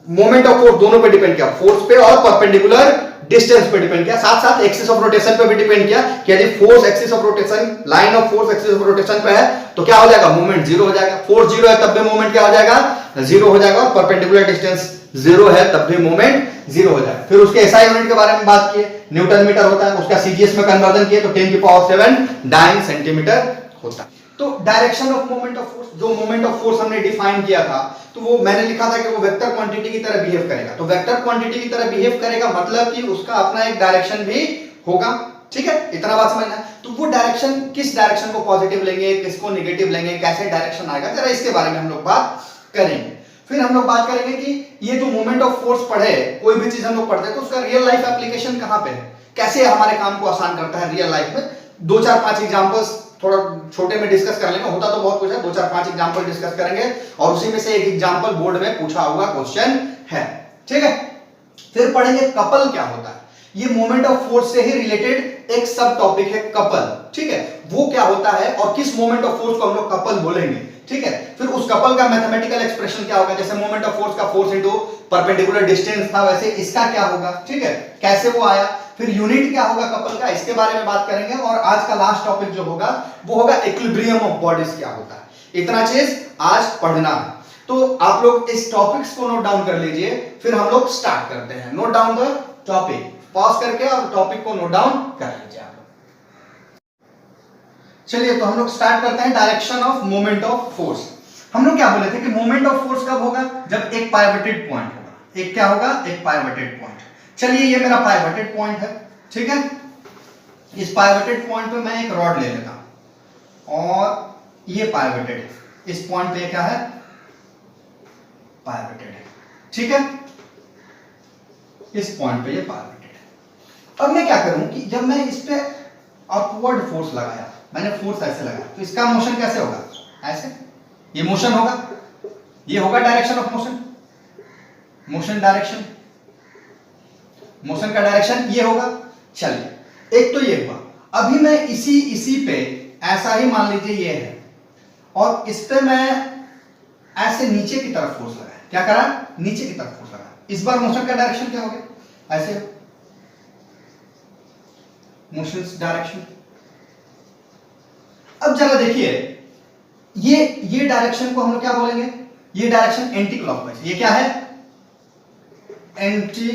मोमेंट ऑफ फोर्स दोनों पे डिपेंड किया, फोर्स पे और परपेंडिकुलर डिस्टेंस पे डिपेंड किया, साथ साथ एक्सिस ऑफ रोटेशन पे भी डिपेंड किया कि यदि force axis of rotation, line of force axis of rotation पे है तो क्या हो जाएगा? मोमेंट जीरो हो जाएगा। फोर्स जीरो है तब भी मोमेंट क्या हो जाएगा? जीरो हो जाएगा। और परपेंडिकुलर डिस्टेंस जीरो है तब भी मोमेंट जीरो हो जाएगा। फिर उसके एसआई यूनिट के बारे में बात किए, न्यूटन मीटर होता है, उसका सीजीएस में कन्वर्जन किए तो 10 की पावर 7 डाइन सेंटीमीटर होता है। तो direction of moment of force, जो मोमेंट ऑफ फोर्स हमने डिफाइन किया था, तो वो मैंने लिखा था कि वो वेक्टर क्वांटिटी की तरह बिहेव करेगा। तो वेक्टर क्वांटिटी की तरह बिहेव करेगा मतलब कि उसका अपना एक डायरेक्शन भी होगा, ठीक है? इतना बात समझना है। तो वो डायरेक्शन, किस डायरेक्शन को पॉजिटिव लेंगे, किसको नेगेटिव लेंगे, कैसे डायरेक्शन आएगा, जरा इसके बारे में हम लोग बात करेंगे। फिर हम लोग बात करेंगे कि ये जो मोमेंट ऑफ फोर्स पढ़े, कोई भी चीज हम लोग पढ़ते हैं तो उसका रियल लाइफ एप्लीकेशन कहां पे है, कैसे हमारे काम को आसान करता है रियल लाइफ में। 2-4-5 एग्जांपल्स थोड़ा छोटे में डिस्कस कर लेंगे, होता तो बहुत कुछ है, 2-4-5 एग्जांपल डिस्कस करेंगे और उसी में से एक एग्जांपल बोर्ड में पूछा हुआ क्वेश्चन है, ठीक है? फिर पढ़ेंगे कपल क्या होता है। ये मोमेंट ऑफ फोर्स से ही रिलेटेड एक सब टॉपिक है कपल, ठीक है, वो क्या होता है और किस मोमेंट ऑफ फोर्स को हम लोग कपल बोलेंगे, ठीक है। फिर उस कपल का मैथमेटिकल एक्सप्रेशन क्या होगा, जैसे मोमेंट ऑफ फोर्स का फोर्स इनटू परपेंडिकुलर डिस्टेंस था, वैसे इसका क्या होगा, ठीक है, कैसे वो आया। फिर यूनिट क्या होगा कपल का, इसके बारे में बात करेंगे। और आज का लास्ट टॉपिक जो होगा वो होगा इक्विलिब्रियम ऑफ बॉडीज क्या होता है। इतना चीज आज पढ़ना है, तो आप लोग इस टॉपिक्स को नोट डाउन कर लीजिए, फिर हम लोग स्टार्ट करते हैं। Note down the topic, pause करके और टॉपिक को नोट डाउन कर लीजिए आप लोग। चलिए तो हम लोग स्टार्ट करते हैं direction of moment of force. हम लोग क्या बोले थे कि मोमेंट ऑफ फोर्स कब होगा, जब एक पाइवटेड पॉइंट होगा। एक क्या होगा, एक पाइवटेड पॉइंट। चलिए ये मेरा पाइवटेड पॉइंट है, ठीक है। इस पाइवटेड पॉइंट पे मैं एक रॉड ले लेता हूं और ये पाइवटेड है, इस पॉइंट पे क्या है, पाइवटेड है, ठीक है। इस पॉइंट पे ये पाइवटेड है। अब मैं क्या करूं कि जब मैं इस पे अपवर्ड फोर्स लगाया, मैंने फोर्स ऐसे लगाया, तो इसका मोशन कैसे होगा, ऐसे, ये मोशन होगा, ये होगा direction of motion, motion direction, motion का डायरेक्शन ये होगा। चलिए एक तो ये हुआ। अभी मैं इसी पे ऐसा ही मान लीजिए ये है, और इस पे मैं ऐसे नीचे की तरफ फोर्स लगाया, क्या करा, नीचे की तरफ फोर्स लगाया। इस बार मोशन का डायरेक्शन क्या हो गया, ऐसे, मोशन डायरेक्शन। अब जरा देखिए, ये डायरेक्शन को हम लोग क्या बोलेंगे, ये डायरेक्शन एंटी क्लॉकवाइज। ये क्या है, एंटी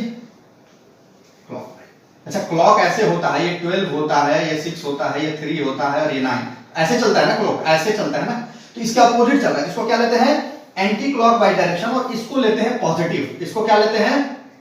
क्लॉकवाइज। अच्छा, क्लॉक ऐसे होता है, ये 12 होता है, ये 6 होता है, ये 3 होता है और ये 9, ऐसे चलता है ना क्लॉक, ऐसे चलता है ना। तो इसके अपोजिट चल रहा है, इसको क्या लेते हैं, एंटी क्लॉकवाइज डायरेक्शन, और इसको लेते हैं पॉजिटिव। इसको क्या लेते हैं,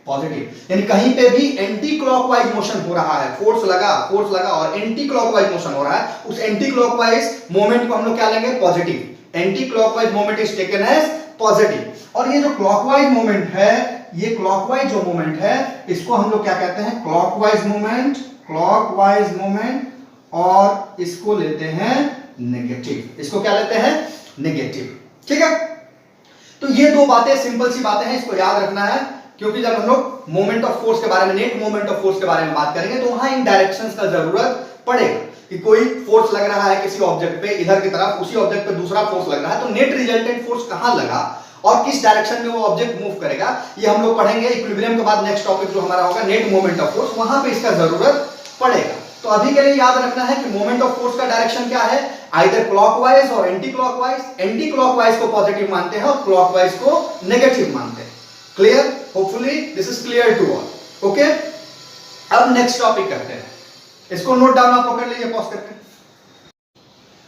पॉजिटिव। यानी कहीं पे भी एंटी क्लॉकवाइज मोशन हो रहा है, फोर्स लगा और एंटी क्लॉकवाइज मोशन हो रहा है, उस एंटी क्लॉकवाइज मोमेंट को हम लोग क्या लेंगे, positive. Anti clockwise moment is taken as positive. और ये जो क्लॉकवाइज मोमेंट है, ये क्लॉकवाइज जो मोमेंट है, इसको हम लोग क्या कहते हैं, क्लॉकवाइज मोमेंट, क्लॉकवाइज मोमेंट। और इसको लेते हैं नेगेटिव, इसको क्या लेते हैं, नेगेटिव, ठीक है। तो ये दो बातें सिंपल सी बातें हैं, इसको याद रखना है, क्योंकि जब हम लोग मोमेंट ऑफ फोर्स के बारे में, नेट मोमेंट ऑफ फोर्स के बारे में बात करेंगे, तो वहां इन डायरेक्शंस का जरूरत पड़ेगा कि कोई फोर्स लग रहा है किसी ऑब्जेक्ट पे इधर की तरफ, उसी ऑब्जेक्ट पे दूसरा फोर्स लग रहा है, तो नेट रिजल्टेंट फोर्स कहां लगा और किस डायरेक्शन में वो ऑब्जेक्ट मूव करेगा, ये हम लोग पढ़ेंगे। इक्विलिब्रियम के बाद नेक्स्ट टॉपिक जो हमारा होगा नेट मोमेंट ऑफ फोर्स, वहां पे इसका जरूरत पड़ेगा। तो अभी के लिए याद रखना है कि मोमेंट ऑफ फोर्स का डायरेक्शन क्या है, आइदर क्लॉकवाइज और एंटी क्लॉकवाइज। एंटी क्लॉकवाइज को पॉजिटिव मानते हैं और क्लॉकवाइज को नेगेटिव मानते हैं। Clear, hopefully this is clear to all, okay. अब नेक्स्ट टॉपिक करते हैं, इसको नोट डाउन आप लोग कर लीजिए पॉज करके।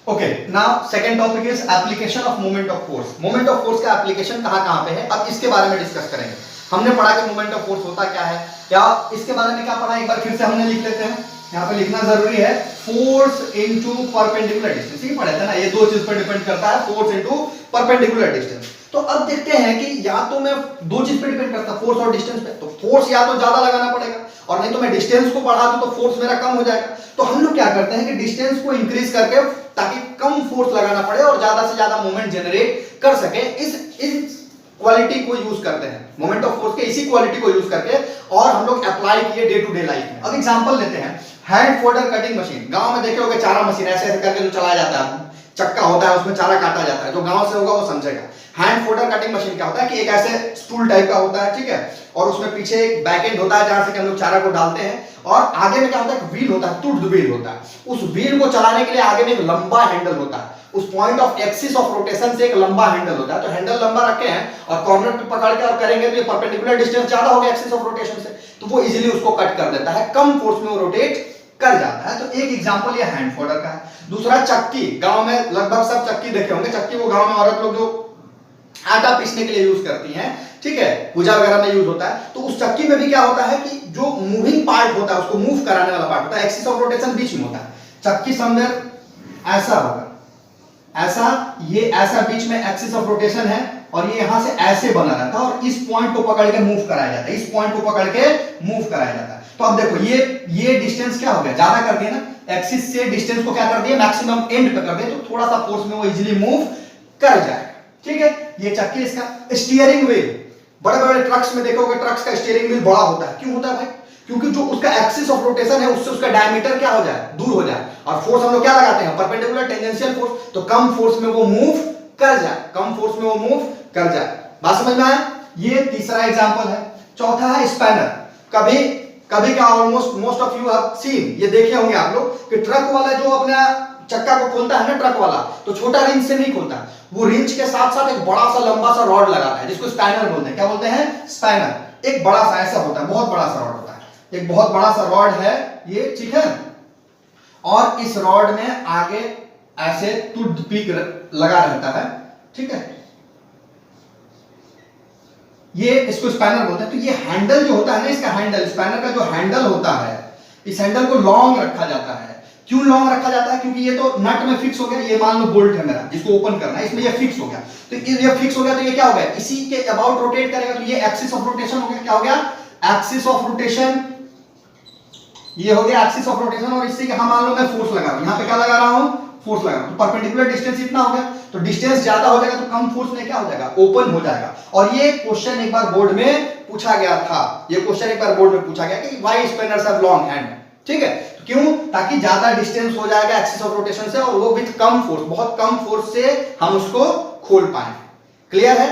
Okay, now second topic is application of moment of force. Moment of force का एप्लीकेशन कहां पे है, अब इसके बारे में डिस्कस करेंगे। हमने पढ़ा कि मोमेंट ऑफ फोर्स होता क्या है, या इसके बारे में क्या पढ़ा, एक बार फिर से हमने लिख लेते हैं, यहाँ पे लिखना जरूरी है। फोर्स इनटू परपेंडिकुलर डिस्टेंस, ये पढ़े थे ना, ये दो चीज पर डिपेंड करता है, फोर्स इनटू परपेंडिकुलर डिस्टेंस। तो अब देखते हैं कि या तो मैं दो चीज पे डिपेंड करता है, फोर्स और डिस्टेंस पे, तो फोर्स या तो ज्यादा लगाना पड़ेगा, और नहीं तो मैं डिस्टेंस को बढ़ा दूं तो फोर्स मेरा कम हो जाएगा। तो हम लोग क्या करते हैं कि डिस्टेंस को इंक्रीज करके, ताकि कम फोर्स लगाना पड़े और ज्यादा से ज्यादा मूवमेंट जनरेट कर सके, इस क्वालिटी को यूज करते हैं, मोमेंट ऑफ फोर्स के इसी क्वालिटी को यूज करके, और हम लोग अप्लाई किए डे टू डे लाइफ में। अब एग्जांपल लेते हैं, हैंड फोल्डर कटिंग मशीन। गांव में देखे होगे चारा मशीन ऐसे ऐसे करके जो चलाया जाता है, चक्का होता है उसमें चारा काटा जाता है, जो गांव से होगा वो समझेगा। हैंड फोल्डर कटिंग मशीन क्या होता है कि एक ऐसे स्टूल टाइप का होता है, ठीक है, और उसमें पीछे एक बैक एंड होता है जहां से हम लोग चारा को डालते हैं, और आगे में क्या होता है, व्हील होता है, टूट व्हील होता है। उस व्हील को चलाने के लिए आगे में एक लंबा हैंडल होता है, उस point of axis of rotation से एक लंबा हैंडल होता है। तो हैंडल लंबा रखे हैं और कॉर्नर पे पकड़ के और करेंगे तो ये परपेंडिकुलर डिस्टेंस ज्यादा होगा एक्सिस ऑफ रोटेशन से, तो वो इजीली उसको कट कर देता है, कम फोर्स में वो रोटेट कर जाता है। तो एक एग्जांपल ये हैंड फोल्डर का है। दूसरा चक्की, गांव में लगभग सब चक्की देखे होंगे। चक्की वो गांव में औरत लोग जो आटा पीसने के लिए यूज करती हैं, ठीक है, पूजा वगैरह में यूज होता है। तो उस चक्की में भी क्या होता है कि जो मूविंग पार्ट होता है, उसको मूव कराने वाला पार्ट होता है, एक्सिस ऑफ रोटेशन बीच में होता है। चक्की समवेयर ऐसा होगा, ऐसा, ये ऐसा बीच में एक्सिस ऑफ रोटेशन है, और ये यहां से ऐसे बना रहता है, और इस पॉइंट को पकड़ के मूव कराया जाता है, इस पॉइंट को पकड़ के मूव कराया जाता है। तो अब देखो ये डिस्टेंस क्या हो गया, ज्यादा कर दिया ना, एक्सिस से डिस्टेंस को क्या कर दिया, मैक्सिमम एंड पे कर दिया, तो थोड़ा सा फोर्स में वो इजीली मूव कर जाएगा, ठीक है। ये चक्की, इसका स्टीयरिंग व्हील, बड़े बड़े ट्रक्स में देखोगे, ट्रक्स का स्टीयरिंग व्हील बड़ा होता है। क्यों होता है भाई, क्योंकि जो उसका एक्सिस ऑफ रोटेशन है उससे उसका डायमीटर क्या हो जाए, दूर हो जाए। और फोर्स हम लोग क्या लगाते हैं, परपेंडिकुलर टेंजेंशियल फोर्स, तो कम फोर्स में वो मूव कर जाए, कम फोर्स में वो मूव कर जाए। बात समझ में आया? ये तीसरा एग्जांपल है। चौथा है स्पैनर। कभी कभी क्या almost most of you have seen, ये देखे होंगे आप लोग कि ट्रक वाला जो अपना चक्का को खोलता है ना, ट्रक वाला, तो छोटा रिंच से नहीं खोलता, वो रिंच के साथ साथ एक बड़ा सा लंबा सा रॉड लगाता है जिसको स्पैनर बोलते हैं। क्या बोलते हैं? स्पैनर। एक बड़ा सा ऐसा होता है, बहुत बड़ा सा रॉड होता है, एक बहुत बड़ा सा रॉड है ये, ठीक है। और इस रॉड में आगे ऐसे टूथ पिक लगा रहता है, ठीक है, ये इसको स्पैनर बोलते हैं। तो ये हैंडल जो होता है ना, इसका हैंडल, स्पैनर का जो हैंडल होता है, इस हैंडल को लॉन्ग रखा जाता है। क्यों लॉन्ग रखा जाता है? क्योंकि ये तो नट में फिक्स हो गया, ये मान लो बोल्ट है मेरा जिसको ओपन करना है, इसमें ये फिक्स हो गया, तो ये फिक्स हो गया तो ये क्या हो गया, इसी के अबाउट रोटेट करेगा, तो ये एक्सिस ऑफ रोटेशन हो गया। क्या हो गया? Axis of rotation. ये हो गया एक्सिस ऑफ रोटेशन। और इसी के हम मान लो मैं फोर्स लगा रहा हूं, यहां पे क्या लगा रहा हूं, फोर्स लगा रहा हूं, तो परपेंडिकुलर डिस्टेंस इतना हो गया, तो डिस्टेंस ज्यादा हो जाएगा तो कम फोर्स में क्या हो जाएगा, ओपन हो जाएगा। और ये क्वेश्चन एक बार बोर्ड में पूछा गया था, ये क्वेश्चन एक बार बोर्ड में पूछा गया कि why spanners have long hand, ठीक है। तो क्यों? ताकि ज्यादा डिस्टेंस हो जाएगा एक्सिस ऑफ रोटेशन से, और वो विद कम फोर्स, बहुत कम फोर्स से हम उसको खोल पाए। क्लियर है?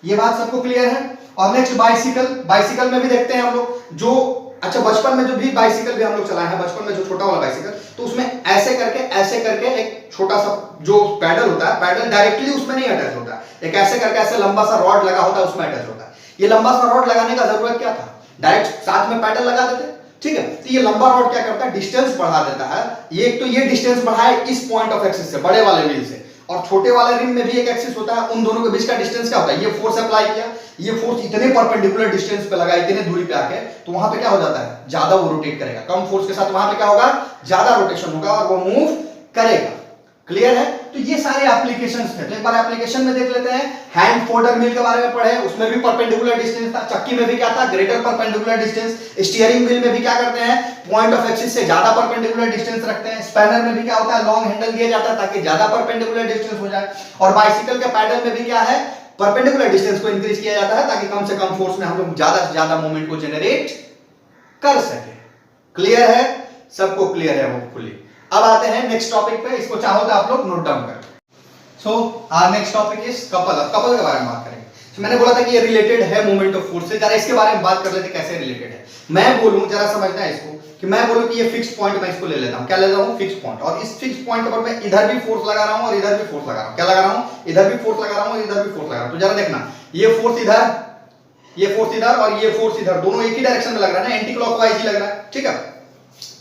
ये बात सबको क्लियर है? और नेक्स्ट बाइसिकल। बाइसिकल में भी देखते हैं हम लोग, जो अच्छा बचपन में जो भी बाइसिकल भी हम लोग चलाए हैं, बचपन में जो छोटा वाला बाइसिकल, तो उसमें ऐसे करके एक छोटा सा जो पैडल होता है, पैडल डायरेक्टली उसमें नहीं अटैच होता है, एक ऐसे करके ऐसे लंबा सा रॉड लगा होता है, उसमें अटैच होता है। ये लंबा सा रॉड लगाने का जरूरत क्या था? डायरेक्ट साथ में पैडल लगा देते, ठीक है। तो ये लंबा रॉड क्या करता है, डिस्टेंस बढ़ा देता है। ये एक तो ये डिस्टेंस बढ़ाए इस पॉइंट ऑफ एक्सिस से, बड़े वाले व्हील से, और छोटे वाले रिम में भी एक एक्सिस होता है, उन दोनों के बीच का डिस्टेंस क्या होता है, ये फोर्स अप्लाई किया, ये फोर्स इतने परपेंडिकुलर डिस्टेंस पे लगा, इतने दूरी पे आके, तो वहां पे क्या हो जाता है, ज्यादा वो रोटेट करेगा, कम फोर्स के साथ वहां पे क्या होगा, ज्यादा रोटेशन होगा और वो मूव करेगा। क्लियर है? तो ये सारे एप्लीकेशंस थे। तो एक बार एप्लीकेशन में देख लेते हैं। हैंड फोल्डर मिल के बारे में पढ़े, उसमें भी परपेंडिकुलर डिस्टेंस था। चक्की में भी क्या था, greater perpendicular distance. Steering wheel में भी क्या करते हैं, पॉइंट ऑफ एक्सिस से ज्यादा परपेंडिकुलर डिस्टेंस रखते हैं। स्पैनर में भी क्या होता है, लॉन्ग हैंडल दिया जाता है ताकि ज्यादा परपेंडिकुलर डिस्टेंस हो जाए। और बाइसिकल के पैडल में भी क्या है, परपेंडिकुलर डिस्टेंस को इंक्रीज किया जाता है ताकि कम से कम फोर्स में हम लोग ज्यादा से ज्यादा मूवमेंट को जनरेट कर सके। क्लियर है? सबको क्लियर है होपफुली। अब आते हैं नेक्स्ट टॉपिक पे, इसको चाहो तो आप लोग नोट डाउन करें। So our next topic is couple. अब कपल के बारे में बात करेंगे। तो मैंने बोला था कि ये रिलेटेड है मोमेंट ऑफ फोर्स से, जरा इसके बारे में बात कर लेते कैसे रिलेटेड है। मैं बोलूं, जरा समझना है इसको, कि मैं बोलूं कि ये फिक्स पॉइंट, मैं इसको ले लेता हूं, क्या ले रहा हूं, फिक्स पॉइंट। और इस फिक्स पॉइंट पर मैं इधर भी फोर्स लगा रहा हूं और इधर भी फोर्स लगा रहा हूं। क्या लगा रहा हूं, इधर भी फोर्स लगा रहा हूं और इधर भी फोर्स लगा रहा हूं। तो जरा देखना, ये फोर्स इधर, ये फोर्स इधर और ये फोर्स इधर, दोनों एक ही डायरेक्शन में लग रहा है ना, एंटी क्लॉकवाइज ही लग रहा है, ठीक है।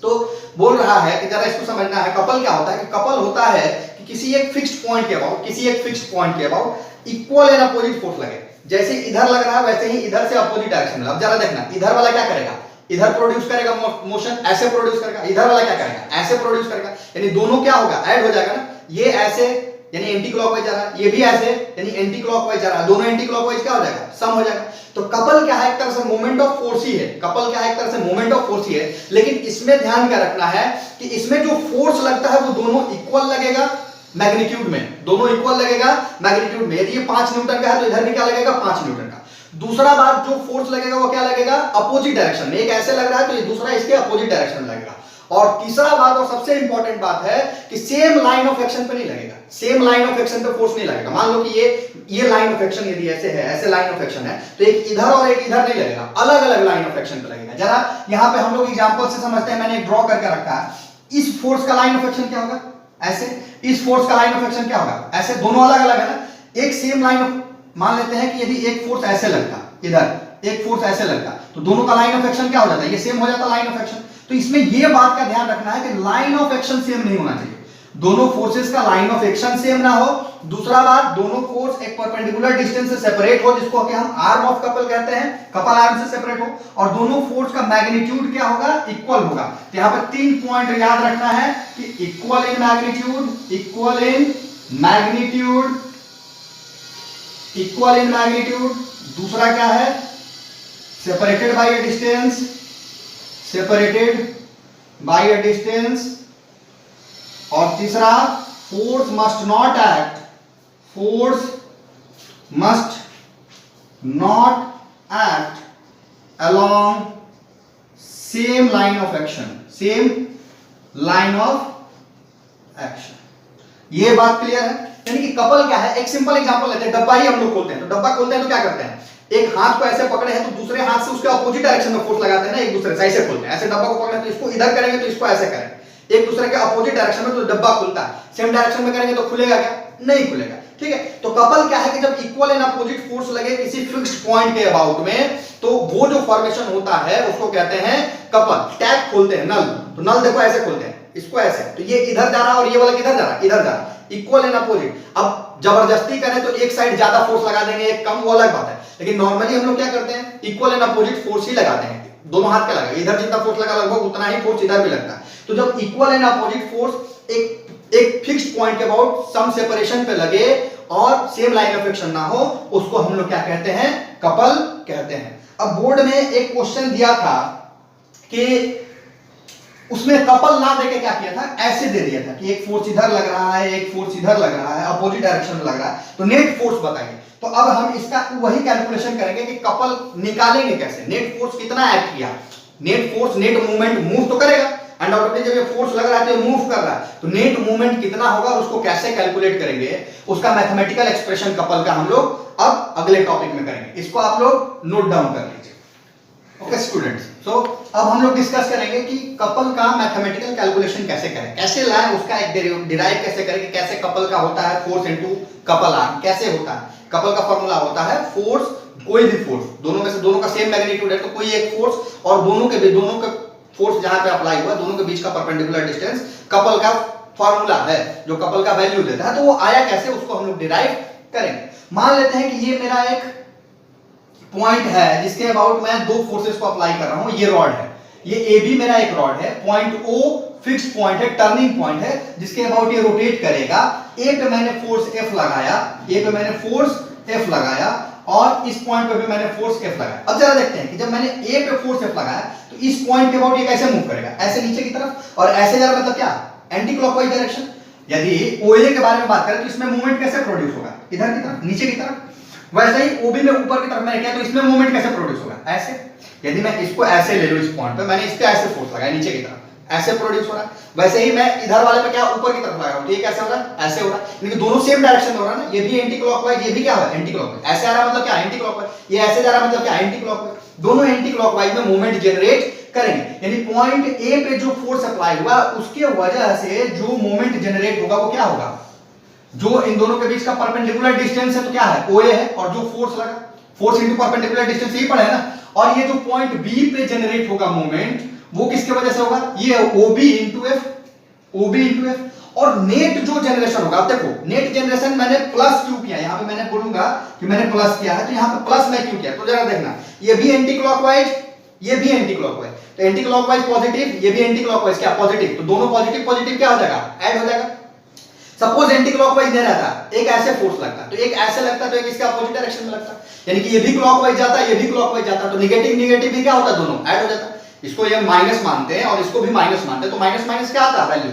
तो बोल रहा है कि जरा इसको समझना है, कपल क्या होता है, कि कपल होता है कि किसी एक फिक्स्ड पॉइंट के अबाउट, किसी एक फिक्स्ड पॉइंट के about equal and opposite force लगे। जैसे इधर लग रहा है वैसे ही इधर से अपोजिट डायरेक्शन में। अब जरा देखना, इधर वाला क्या करेगा, इधर प्रोड्यूस करेगा मोशन, ऐसे प्रोड्यूस करेगा। इधर वाला क्या करेगा, ऐसे प्रोड्यूस करेगा। यानी दोनों क्या होगा, ऐड हो जाएगा ना। ये ऐसे यानी एंटी क्लॉकवाइज जा रहा है, ये भी ऐसे यानी एंटी क्लॉकवाइज जा रहा है, दोनों एंटी क्लॉकवाइज क्या हो जाएगा, सम हो जाएगा। तो कपल क्या है, एक तरह से मोमेंट ऑफ फोर्स ही है। कपल क्या है, एक तरह से मोमेंट ऑफ फोर्स ही है। लेकिन इसमें ध्यान क्या रखना है कि इसमें जो फोर्स लगता है वो दोनों इक्वल लगेगा मैग्नीट्यूड में, दोनों इक्वल लगेगा मैग्नीट्यूड में। यदि ये 5 न्यूटन का है तो इधर भी क्या लगेगा, 5 न्यूटन का। दूसरा बात, जो फोर्स लगेगा वो क्या लगेगा, अपोजिट डायरेक्शन में। एक ऐसे लग रहा है तो ये दूसरा इसके अपोजिट डायरेक्शन में लगेगा। और तीसरा बात और सबसे इंपॉर्टेंट बात है कि सेम लाइन ऑफ एक्शन पे नहीं लगेगा, सेम लाइन ऑफ एक्शन पे फोर्स नहीं लगेगा। मान लो कि ये लाइन ऑफ एक्शन यदि ऐसे है, ऐसे लाइन ऑफ एक्शन है, तो एक इधर और एक इधर नहीं लगेगा, अलग अलग लाइन ऑफ एक्शन पे लगेगा। जरा यहां पे हम लोग एग्जांपल से समझते हैं, मैंने ड्रॉ करके रखा है। इस फोर्स का लाइन ऑफ एक्शन क्या होगा, ऐसे। इस फोर्स का लाइन ऑफ एक्शन क्या होगा, ऐसे। दोनों अलग अलग है ना। एक सेम लाइन ऑफ, मान लेते हैं कि यदि एक फोर्स ऐसे लगता इधर, एक फोर्स ऐसे लगता, तो दोनों का लाइन ऑफ एक्शन क्या हो जाता है, ये सेम हो जाता लाइन ऑफ एक्शन। तो इसमें ये बात का ध्यान रखना है कि लाइन ऑफ एक्शन सेम नहीं होना चाहिए, दोनों फोर्सेस का लाइन ऑफ एक्शन सेम ना हो। दूसरा बात, दोनों फोर्स एक परपेंडिकुलर डिस्टेंस से सेपरेट हो, जिसको कि हम आर्म ऑफ कपल कहते हैं, कपल आर्म से सेपरेट हो। और दोनों फोर्स का मैग्नीट्यूड क्या होगा, इक्वल होगा। तो यहां पर 3 पॉइंट याद रखना है कि equal in magnitude, equal in magnitude, equal in magnitude. दूसरा क्या है, separated by a distance, separated by a distance. और तीसरा, force must not act, force must not act along same line of action, same line of action. ये बात clear है? यानी कि कपल क्या है, एक सिंपल एग्जांपल लेते हैं, डब्बा ही हम लोग खोलते हैं, तो डब्बा खोलते हैं तो क्या करते हैं, एक हाथ को ऐसे पकड़े हैं तो दूसरे हाथ से उसके अपोजिट डायरेक्शन में फोर्स लगाते हैं ना, एक दूसरे से ऐसे खोलते हैं, ऐसे डब्बा को पकड़े तो इसको इधर करेंगे तो इसको ऐसे करेंगे, एक दूसरे के अपोजिट डायरेक्शन में तो डब्बा खुलता है, सेम डायरेक्शन में करेंगे तो खुलेगा क्या, नहीं खुलेगा। ठीक है, तो कपल क्या है कि जब इक्वल एंड अपोजिट फोर्स लगे किसी फिक्स्ड पॉइंट के अबाउट में, तो वो जो फॉर्मेशन होता है उसको कहते हैं कपल। टैप खोलते हैं नल, तो नल देखो ऐसे खोलते हैं, इसको ऐसे, तो ये इधर जा रहा है और ये वाला किधर जा रहा है, इधर जा रहा है, इक्वल एंड अपोजिट। अब जबरदस्ती करें तो एक साइड ज्यादा फोर्स लगा देंगे, एक कम, वो अलग बात है, लेकिन नॉर्मली हम लोग क्या करते हैं, इक्वल एंड अपोजिट फोर्स ही लगाते हैं, दोनों हाथ का लगा, इधर जितना फोर्स लगा लगभग उतना ही फोर्स इधर भी लगता है। तो जब इक्वल एंड अपोजिट फोर्स एक फिक्स्ड पॉइंट के अबाउट सम सेपरेशन पे लगे और सेम लाइन ऑफ एक्शन ना हो, उसको हम लोग क्या कहते हैं, कपल कहते हैं। अब बोर्ड में एक क्वेश्चन दिया था कि उसमें कपल ना देके क्या किया था, ऐसे दे दिया था कि एक फोर्स इधर लग रहा है, एक फोर्स इधर लग रहा है, अपोजिट डायरेक्शन में लग रहा है, तो नेट फोर्स बताइए। तो अब हम इसका वही कैलकुलेशन करेंगे कि कपल निकालेंगे कैसे, नेट फोर्स कितना एक्ट किया, net force, net movement move तो करेगा, अनडाउटेडली जब ये फोर्स लग रहा है तो ये मूव कर रहा है, तो नेट मूवमेंट कितना होगा और उसको कैसे कैलकुलेट करेंगे, उसका मैथमेटिकल एक्सप्रेशन कपल का हम लोग अब अगले टॉपिक में करेंगे। इसको आप लोग नोट डाउन कर लीजिए। ओके स्टूडेंट्स, सो अब हम लोग डिस्कस करेंगे कि कपल का मैथमेटिकल कैलकुलेशन कैसे करें, कैसे लाएं, उसका एक डिराइव कैसे करें कि कैसे कपल का होता है फोर्स इनटू कपल आर्म, कैसे होता है। कपल का फॉर्मूला होता है फोर्स, कोई भी फोर्स, दोनों में से दोनों का सेम मैग्नीट्यूड है तो कोई एक फोर्स और दोनों के फोर्स जहां पे अप्लाई हुआ दोनों के बीच का परपेंडिकुलर डिस्टेंस कपल का फॉर्मूला है, जो कपल का वैल्यू देता है। तो वो आया कैसे, उसको हम लोग डिराइव करेंगे। मान लेते हैं कि ये मेरा एक पॉइंट है जिसके अबाउट मैं दो फोर्सेस को अप्लाई कर रहा हूं, ये रॉड है, ये ए बी मेरा एक रॉड है, पॉइंट ओ फिक्स्ड पॉइंट है, टर्निंग पॉइंट है, जिसके अबाउट ये रोटेट करेगा। ए पे मैंने फोर्स एफ लगाया, ए पे मैंने फोर्स एफ लगाया और इस पॉइंट पे भी मैंने फोर्स एफ लगाया। अब जरा देखते हैं कि जब मैंने ए पे फोर्स एफ लगाया तो इस पॉइंट के अबाउट ये कैसे मूव करेगा, ऐसे नीचे की तरफ, और ऐसे जा रहा मतलब क्या, एंटी क्लॉकवाइज डायरेक्शन। यदि ओए के बारे में बात करें तो इसमें मूवमेंट कैसे प्रोड्यूस होगा, इधर की तरफ, नीचे की तरफ। वैसे ही ओबी में ऊपर की तरफ मैंने किया तो इसमें मूवमेंट कैसे प्रोड्यूस होगा, ऐसे। यदि मैं इसको ऐसे ले लूं, इस पॉइंट पे मैंने इस पे ऐसे फोर्स लगाया नीचे की तरफ, ऐसे प्रोड्यूस हो रहा है। वैसे ही मैं इधर वाले पे क्या ऊपर की तरफ लगा रहा हूं, ये कैसे हो रहा है, ऐसे हो रहा है, लेकिन दोनों सेम डायरेक्शन में हो रहा है ना, ये भी एंटी क्लॉकवाइज, ये भी क्या है, एंटी क्लॉकवाइज। ऐसे आ रहा है मतलब क्या, एंटी क्लॉकवाइज, ये ऐसे जा रहा है मतलब क्या, एंटी क्लॉकवाइज। दोनों एंटी क्लॉकवाइज में मूवमेंट जनरेट करेंगे, यानी पॉइंट ए पे जो फोर्स अप्लाई हुआ उसके वजह से जो मूवमेंट जनरेट होगा वो क्या होगा, जो इन दोनों के बीच का परपेंडिकुलर डिस्टेंस है तो क्या है, ओए है, और जो फोर्स लगा, फोर्स इनटू परपेंडिकुलर डिस्टेंस यही पड़ा है ना। और ये जो पॉइंट बी पे जनरेट होगा मूवमेंट, वो किसके वजह से होगा, ये ओबी इनटू एफ, ओबी इनटू एफ। और नेट जो जनरेशन होगा, अब देखो नेट जनरेशन मैंने प्लस क्यों किया, यहां पे मैंने बोलूंगा कि मैंने प्लस किया है, तो यहां पे प्लस मैं क्यों किया, तो जरा देखना, ये भी एंटी क्लॉकवाइज, ये भी एंटी क्लॉकवाइज, तो एंटी क्लॉकवाइज पॉजिटिव, ये भी एंटी क्लॉकवाइज क्या पॉजिटिव, तो दोनों पॉजिटिव पॉजिटिव क्या हो जाएगा, ऐड हो जाएगा। सपोज एंटी क्लॉकवाइज नहीं रहता, एक ऐसे फोर्स लगता, तो एक ऐसे लगता, तो एक इसके अपोजिट डायरेक्शन में लगता, यानी कि ये भी क्लॉकवाइज जाता, ये भी क्लॉकवाइज जाता, तो नेगेटिव नेगेटिव भी क्या होता, दोनों ऐड हो जाता। इसको ये माइनस मानते हैं और इसको भी माइनस मानते हैं, तो माइनस माइनस क्या आता है, वैल्यू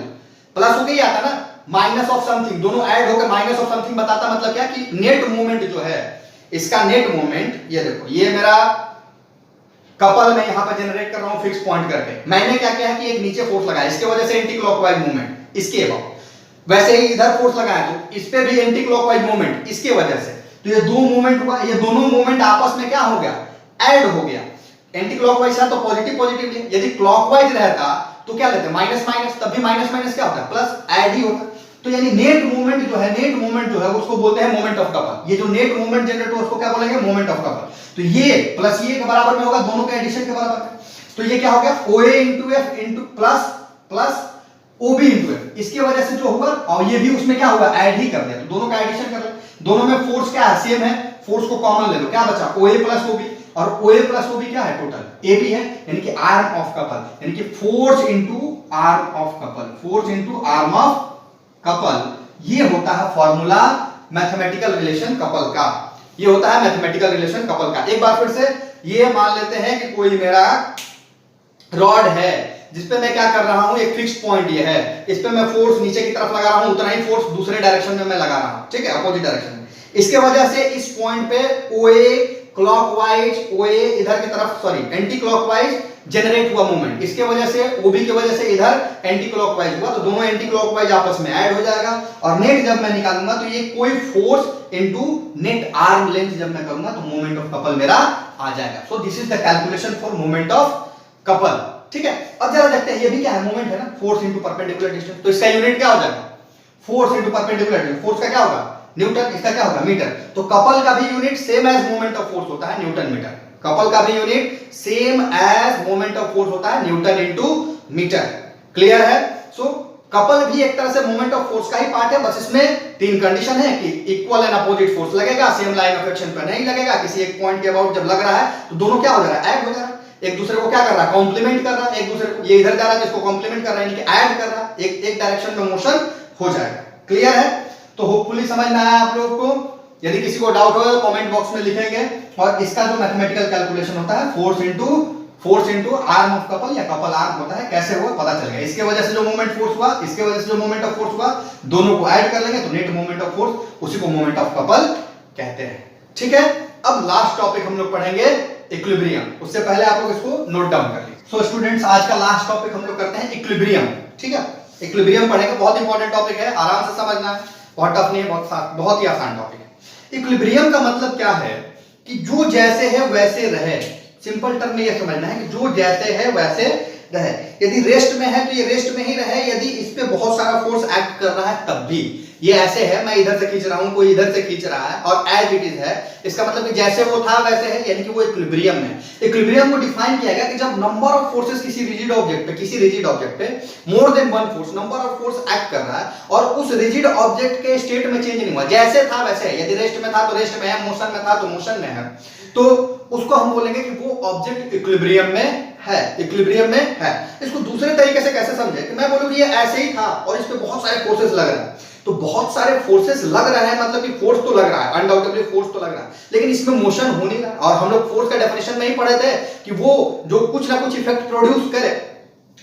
प्लस होके ही आता ना, माइनस ऑफ समथिंग, दोनों ऐड होकर माइनस ऑफ समथिंग बताता, मतलब क्या कि नेट मूवमेंट जो है, इसका नेट मूवमेंट, ये देखो ये मेरा कपल में यहां पर जनरेट कर रहा हूं फिक्स पॉइंट करके, मैंने क्या किया है कि एक नीचे फोर्स लगाया, इसके वजह से एंटी क्लॉकवाइज मूवमेंट इसके अबाउट, वैसे ही इधर फोर्स लगाया तो इस पे भी एंटी क्लॉकवाइज मूवमेंट इसके वजह से, तो ये दो मूवमेंट हुआ, ये दोनों मूवमेंट आपस में क्या हो गया, ऐड हो गया। एंटी क्लॉकवाइज था तो पॉजिटिव पॉजिटिव लिया, यदि क्लॉकवाइज रहता तो क्या लेते, माइनस माइनस, तब भी माइनस माइनस क्या होता है, प्लस, ऐड ही होता। तो यानी नेट मूवमेंट जो है, नेट मूवमेंट जो है उसको बोलते हैं मोमेंट ऑफ कपल, ये जो नेट मूवमेंट जनरेट हो उसको क्या बोलेंगे, मोमेंट ऑफ कपल। तो ये प्लस ये के बराबर में होगा, दोनों के एडिशन के बराबर में, तो ये क्या हो गया, OA into F into plus plus OB into F, इसकी वजह से जो होगा, और ये भी उसमें क्या होगा, ऐड ही कर दिया, तो दोनों का एडिशन कर लो, दोनों में फोर्स क्या है, सेम है, फोर्स को कॉमन ले लो, क्या बचा, OA प्लस OB, और OA प्लस OB क्या है, टोटल AB है, यानी कि आर्म ऑफ कपल, यानी कि force into arm of couple, force into arm of couple, ये होता है फॉर्मूला मैथमेटिकल रिलेशन कपल का, ये होता है मैथमेटिकल रिलेशन कपल का। एक बार फिर से ये मान लेते हैं कि कोई मेरा रॉड है जिसपे मैं क्या कर रहा हूं, एक फिक्स्ड पॉइंट ये है, इस पे मैं फोर्स नीचे की तरफ लगा रहा हूं, उतना ही फोर्स दूसरे डायरेक्शन में मैं लगा रहा हूं, ठीक है, अपोजिट डायरेक्शन में। इसके वजह से इस पॉइंट पे OA क्लॉकवाइज, OA इधर की तरफ, सॉरी एंटी क्लॉकवाइज, जनरेट हुआ मोमेंट, इसके वजह से ओबी की वजह से इधर एंटी क्लॉकवाइज हुआ, तो दोनों एंटी क्लॉकवाइज आपस में ऐड हो जाएगा और नेट जब मैं निकालूंगा तो ये कोई force into net arm length जब मैं करूंगा तो मोमेंट ऑफ कपल मेरा आ जाएगा। So this is the calculation for moment of couple. ठीक है, अब जरा देखते हैं ये भी क्या है, मोमेंट है ना, फोर्स इनटू परपेंडिकुलर डिस्टेंस, तो इसका यूनिट क्या हो जाएगा, force into perpendicular distance, force का क्या होगा न्यूटन, इसका क्या होगा मीटर। तो कपल का भी unit same as moment of force होता है न्यूटन मीटर, कपल का भी unit same as moment of force होता है न्यूटन इनटू मीटर। क्लियर है। सो कपल भी एक तरह से मोमेंट ऑफ फोर्स का ही पार्ट है, बस इसमें तीन कंडीशन है कि इक्वल एंड अपोजिट फोर्स लगेगा, सेम लाइन ऑफ एक्शन पर नहीं लगेगा, किसी एक पॉइंट के अबाउट जब लग रहा है तो दोनों क्या हो जा रहा है, ऐड हो जा रहा है, एक दूसरे को क्या कर रहा है, कॉम्प्लीमेंट कर रहा है, एक दूसरे को ये इधर जा रहा है इसको कॉम्प्लीमेंट कर रहा है, यानी कि ऐड कर रहा है, एक डायरेक्शन में मोशन हो जाएगा। क्लियर है। तो होपफुली समझ में आया आप लोगों को। यदि किसी को डाउट हो तो कमेंट बॉक्स में लिखेंगे। और इसका जो मैथमेटिकल कैलकुलेशन होता है force into arm of couple या कपल आर्म होता है, कैसे हुआ पता चल गया। इसके वजह से जो मोमेंट फोर्स हुआ, इसके वजह से जो मोमेंट ऑफ फोर्स हुआ, दोनों को ऐड कर लेंगे तो नेट मोमेंट ऑफ फोर्स, उसी को मोमेंट ऑफ कपल कहते हैं। ठीक है, अब लास्ट टॉपिक हम लोग पढ़ेंगे इक्विलिब्रियम। उससे पहले आप लोग इसको नोट डाउन कर लीजिए। सो स्टूडेंट्स, आज का लास्ट टॉपिक हम लोग करते हैं इक्विलिब्रियम। ठीक है, इक्विलिब्रियम पढ़ेंगे, बहुत इंपॉर्टेंट टॉपिक है, आराम से समझना है, बहुत टफ नहीं है, बहुत ही आसान टॉपिक है। इक्विलिब्रियम का मतलब क्या है कि जो जैसे है वैसे रहे। सिंपल टर्म में ये समझना है कि जो जैसे है वैसे रहे। यदि रेस्ट में है तो ये रेस्ट में ही रहे, यदि इस पे बहुत सारा फोर्स एक्ट कर रहा है तब भी। ये ऐसे है, मैं इधर से खींच रहा हूं, कोई इधर से खींच रहा है और एज इट इज है, इसका मतलब कि जैसे वो था वैसे है, यानी कि वो इक्विलिब्रियम है। इक्विलिब्रियम को डिफाइन किया गया कि जब नंबर ऑफ फोर्सेस किसी रिजिड ऑब्जेक्ट पे more than one force, number of force act कर रहा है और उस रिजिड ऑब्जेक्ट के स्टेट में चेंज नहीं हुआ, जैसे था वैसे है। यदि रेस्ट में था तो रेस्ट में है, मोशन में था तो मोशन में है, तो उसको हम बोलेंगे कि वो ऑब्जेक्ट इक्विलिब्रियम में है, इक्विलिब्रियम में है। इसको दूसरे तरीके से कैसे समझे कि मैं बोलूं कि ये ऐसे ही था और इस पे बहुत सारे फोर्सेस लग रहे हैं, तो बहुत सारे फोर्सेस लग रहे हैं मतलब कि फोर्स तो लग रहा है, अनडाउटेबली फोर्स तो लग रहा है, लेकिन इसमें मोशन हो नहीं रहा। और हम लोग फोर्स का डेफिनेशन में ही पढ़े थे कि वो जो कुछ ना कुछ इफेक्ट प्रोड्यूस करे,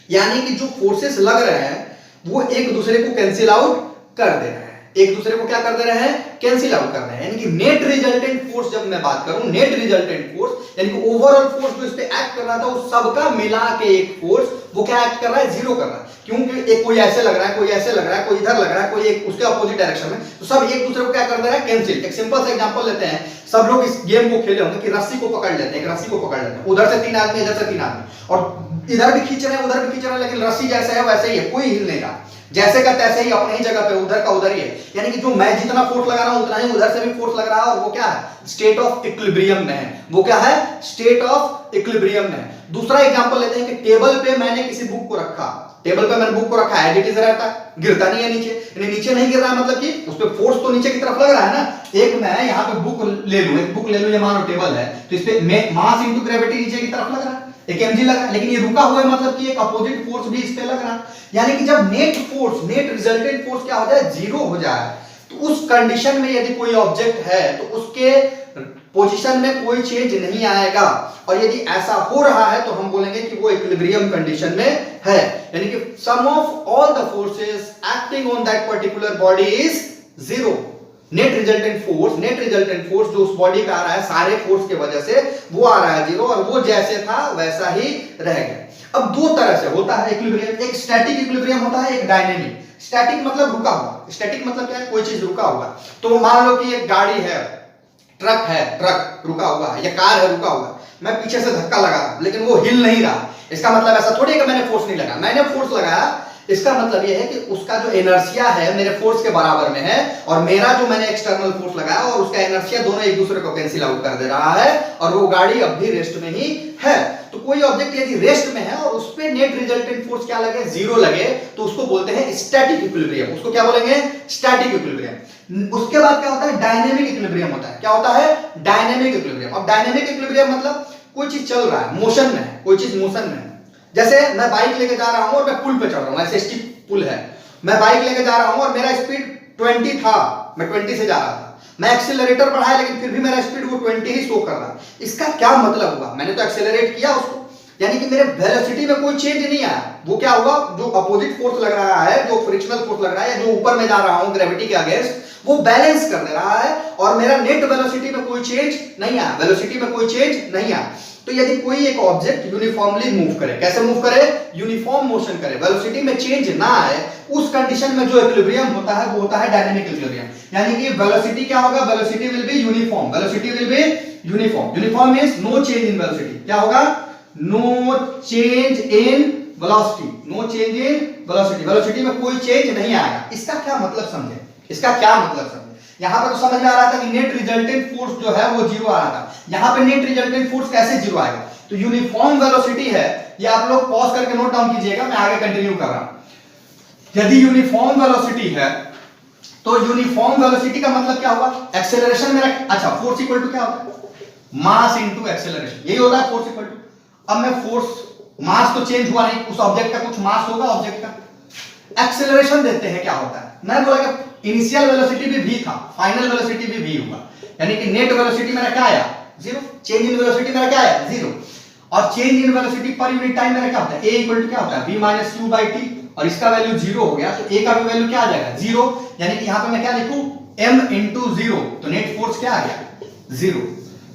यानी कि जो फोर्सेस लग रहे हैं वो एक दूसरे को कैंसिल आउट कर दे रहे हैं, एक दूसरे को क्या कर दे रहे हैं, कैंसिल आउट कर रहे हैं। यानी कि नेट रिजल्टेंट फोर्स, जब मैं बात करूं नेट रिजल्टेंट फोर्स, यानी कि ओवरऑल फोर्स जो इस पे एक्ट कर रहा था वो सबका मिला के एक फोर्स वो क्या एक्ट कर रहा है, जीरो कर रहा है। क्योंकि एक कोई ऐसे लग रहा है, कोई ऐसे लग रहा है, कोई इधर लग रहा है, कोई एक उसके अपोजिट डायरेक्शन में, तो सब एक दूसरे को क्या कर दे रहा है, कैंसिल। एक सिंपल सा एग्जांपल लेते हैं, सब लोग इस गेम को खेले होंगे कि रस्सी को पकड़ लेते हैं, एक रस्सी को पकड़ लेते हैं, उधर से तीन आदमी, इधर से तीन आदमी, और इधर भी खींच रहे हैं, उधर भी खींच रहे हैं, लेकिन रस्सी जैसे है वैसे ही है, कोई हिल नहीं रहा, जैसे का तैसे ही अपने ही जगह पे, उधर का उधर ही है। यानी कि जो मैं जितना फोर्स लगा रहा हूं उतना ही उधर से भी फोर्स लग रहा है, और वो क्या है, स्टेट ऑफ इक्विलिब्रियम में है। वो क्या है, स्टेट ऑफ इक्विलिब्रियम में है। दूसरा एग्जांपल लेते हैं कि टेबल पे मैंने किसी बुक को रखा, टेबल पे मैंने बुक को रखा, एज इट इज रहता है, गिरता नहीं है नीचे, यानी नीचे नहीं गिर रहा है, मतलब कि उस पे फोर्स तो नीचे की तरफ लग रहा है ना। एक मैं यहाँ पे बुक ले लूं, एक बुक ले लूं, ये मानो टेबल है, तो इस पे मास इनटू ग्रेविटी नीचे की तरफ लग रहा है, एक mg लगा, लेकिन ये रुका हुआ है, मतलब कि एक अपोजिट फोर्स भी इस पे लग रहा है। यानी कि जब net force, net resultant force क्या हो जाए, जीरो हो जाए, तो उस कंडीशन में यदि कोई ऑब्जेक्ट है तो उसके पोजीशन में कोई चेंज नहीं आएगा। और यदि ऐसा हो रहा है तो हम बोलेंगे कि वो इक्विलिब्रियम कंडीशन में है, यानी कि sum of all the forces acting on that particular body is zero. Net resultant force जो उस बॉडी पे आ रहा है, सारे फोर्स के वजह से वो आ रहा है जीरो, और वो जैसे था वैसा ही रह गया। अब दो तरह से होता है इक्विलिब्रियम, एक स्टैटिक इक्विलिब्रियम होता है, एक डायनेमिक। स्टैटिक मतलब रुका हुआ, स्टैटिक मतलब क्या है, कोई चीज रुका हुआ। तो मान लो कि एक गाड़ी है, ट्रक है, ट्रक रुका हुआ है, या कार है रुका हुआ है, मैं पीछे से धक्का लगा रहा हूं लेकिन वो हिल नहीं रहा। इसका मतलब ऐसा थोड़ी है कि मैंने फोर्स नहीं लगाया, मैंने फोर्स लगाया। इसका मतलब यह है कि उसका जो इनर्शिया है मेरे फोर्स के बराबर में है, और मेरा जो मैंने एक्सटर्नल फोर्स लगाया और उसका इनर्शिया दोनों एक दूसरे को कैंसिल आउट कर दे रहा है, और वो गाड़ी अब भी रेस्ट में ही है। तो कोई ऑब्जेक्ट यदि रेस्ट में है और उस पे नेट रिजल्टेंट फोर्स क्या लगे, जीरो लगे, तो उसको बोलते हैं स्टैटिक इक्विलिब्रियम। उसको क्या बोलेंगे, स्टैटिक इक्विलिब्रियम। उसके बाद क्या होता है, डायनेमिक इक्विलिब्रियम होता है। क्या होता है, डायनेमिक इक्विलिब्रियम। अब डायनेमिक इक्विलिब्रियम मतलब कोई चीज चल रहा है, मोशन में है, कोई चीज मोशन में है। जैसे मैं बाइक लेके जा रहा हूं और मैं पुल पे चढ़ रहा हूं, ऐसे स्टीप पुल है, मैं बाइक लेके जा रहा हूं और मेरा स्पीड 20 था, मैं 20 से जा रहा था, मैं एक्सीलरेटर बढ़ाया लेकिन फिर भी मेरा स्पीड वो 20 ही शो कर रहा है। इसका क्या मतलब हुआ, मैंने तो एक्सेलरेट किया उसको, यानी कि मेरे वेलोसिटी में कोई चेंज नहीं आया। वो क्या हुआ, जो अपोजिट फोर्स लग रहा है, जो फ्रिक्शनल फोर्स लग रहा है, जो ऊपर में जा रहा हूं ग्रेविटी के अगेंस्ट, वो बैलेंस कर दे रहा है और मेरा नेट वेलोसिटी में कोई चेंज नहीं आया, वेलोसिटी में कोई चेंज नहीं आया। तो यदि कोई एक ऑब्जेक्ट यूनिफॉर्मली मूव करे, कैसे मूव करे, यूनिफॉर्म मोशन करे, वेलोसिटी में चेंज ना आए, उस कंडीशन में जो इक्विलिब्रियम होता है वो होता है डायनेमिक इक्विलिब्रियम। यानी कि वेलोसिटी क्या होगा, velocity will be uniform, velocity will be uniform. Uniform means no change in velocity. क्या होगा, no change in velocity, no change in velocity, velocity में कोई चेंज नहीं आएगा। इसका क्या मतलब समझे, इसका क्या मतलब समझे। यहां पर तो समझ में आ रहा था कि नेट रिजल्टेंट फोर्स जो है वो जीरो आ रहा था, यहां पे नेट रिजल्टेंट फोर्स कैसे जीरो आएगा। तो यूनिफॉर्म वेलोसिटी है, ये आप लोग पॉज करके नोट डाउन कीजिएगा, मैं आगे कंटिन्यू कर रहा हूं। यदि यूनिफॉर्म वेलोसिटी है तो यूनिफॉर्म वेलोसिटी का मतलब क्या हुआ, एक्सेलरेशन मेरा, अच्छा फोर्स इक्वल टू क्या होता है, मास इनटू एक्सेलरेशन, यही होता है फोर्स इक्वल टू। अब मैं फोर्स, मास तो चेंज हुआ नहीं, उस ऑब्जेक्ट का कुछ मास होगा ऑब्जेक्ट का। एक्सेलरेशन देते हैं, क्या होता है, मैं बोला कि इनिशियल वेलोसिटी भी v था, फाइनल वेलोसिटी भी v हुआ, यानी कि नेट वेलोसिटी मेरा क्या आया, जीरो। चेंज इन वेलोसिटी मेरा क्या आया, जीरो। और change in velocity per unit time मेरा क्या होता है, a इक्वल टू क्या होता है, v minus q by t, और इसका वैल्यू जीरो हो गया, तो a का भी वैल्यू क्या आ जाएगा, जीरो। यानी कि यहां पे मैं क्या लिखूं, m इंटू जीरो, तो नेट फोर्स क्या आ गया, जीरो।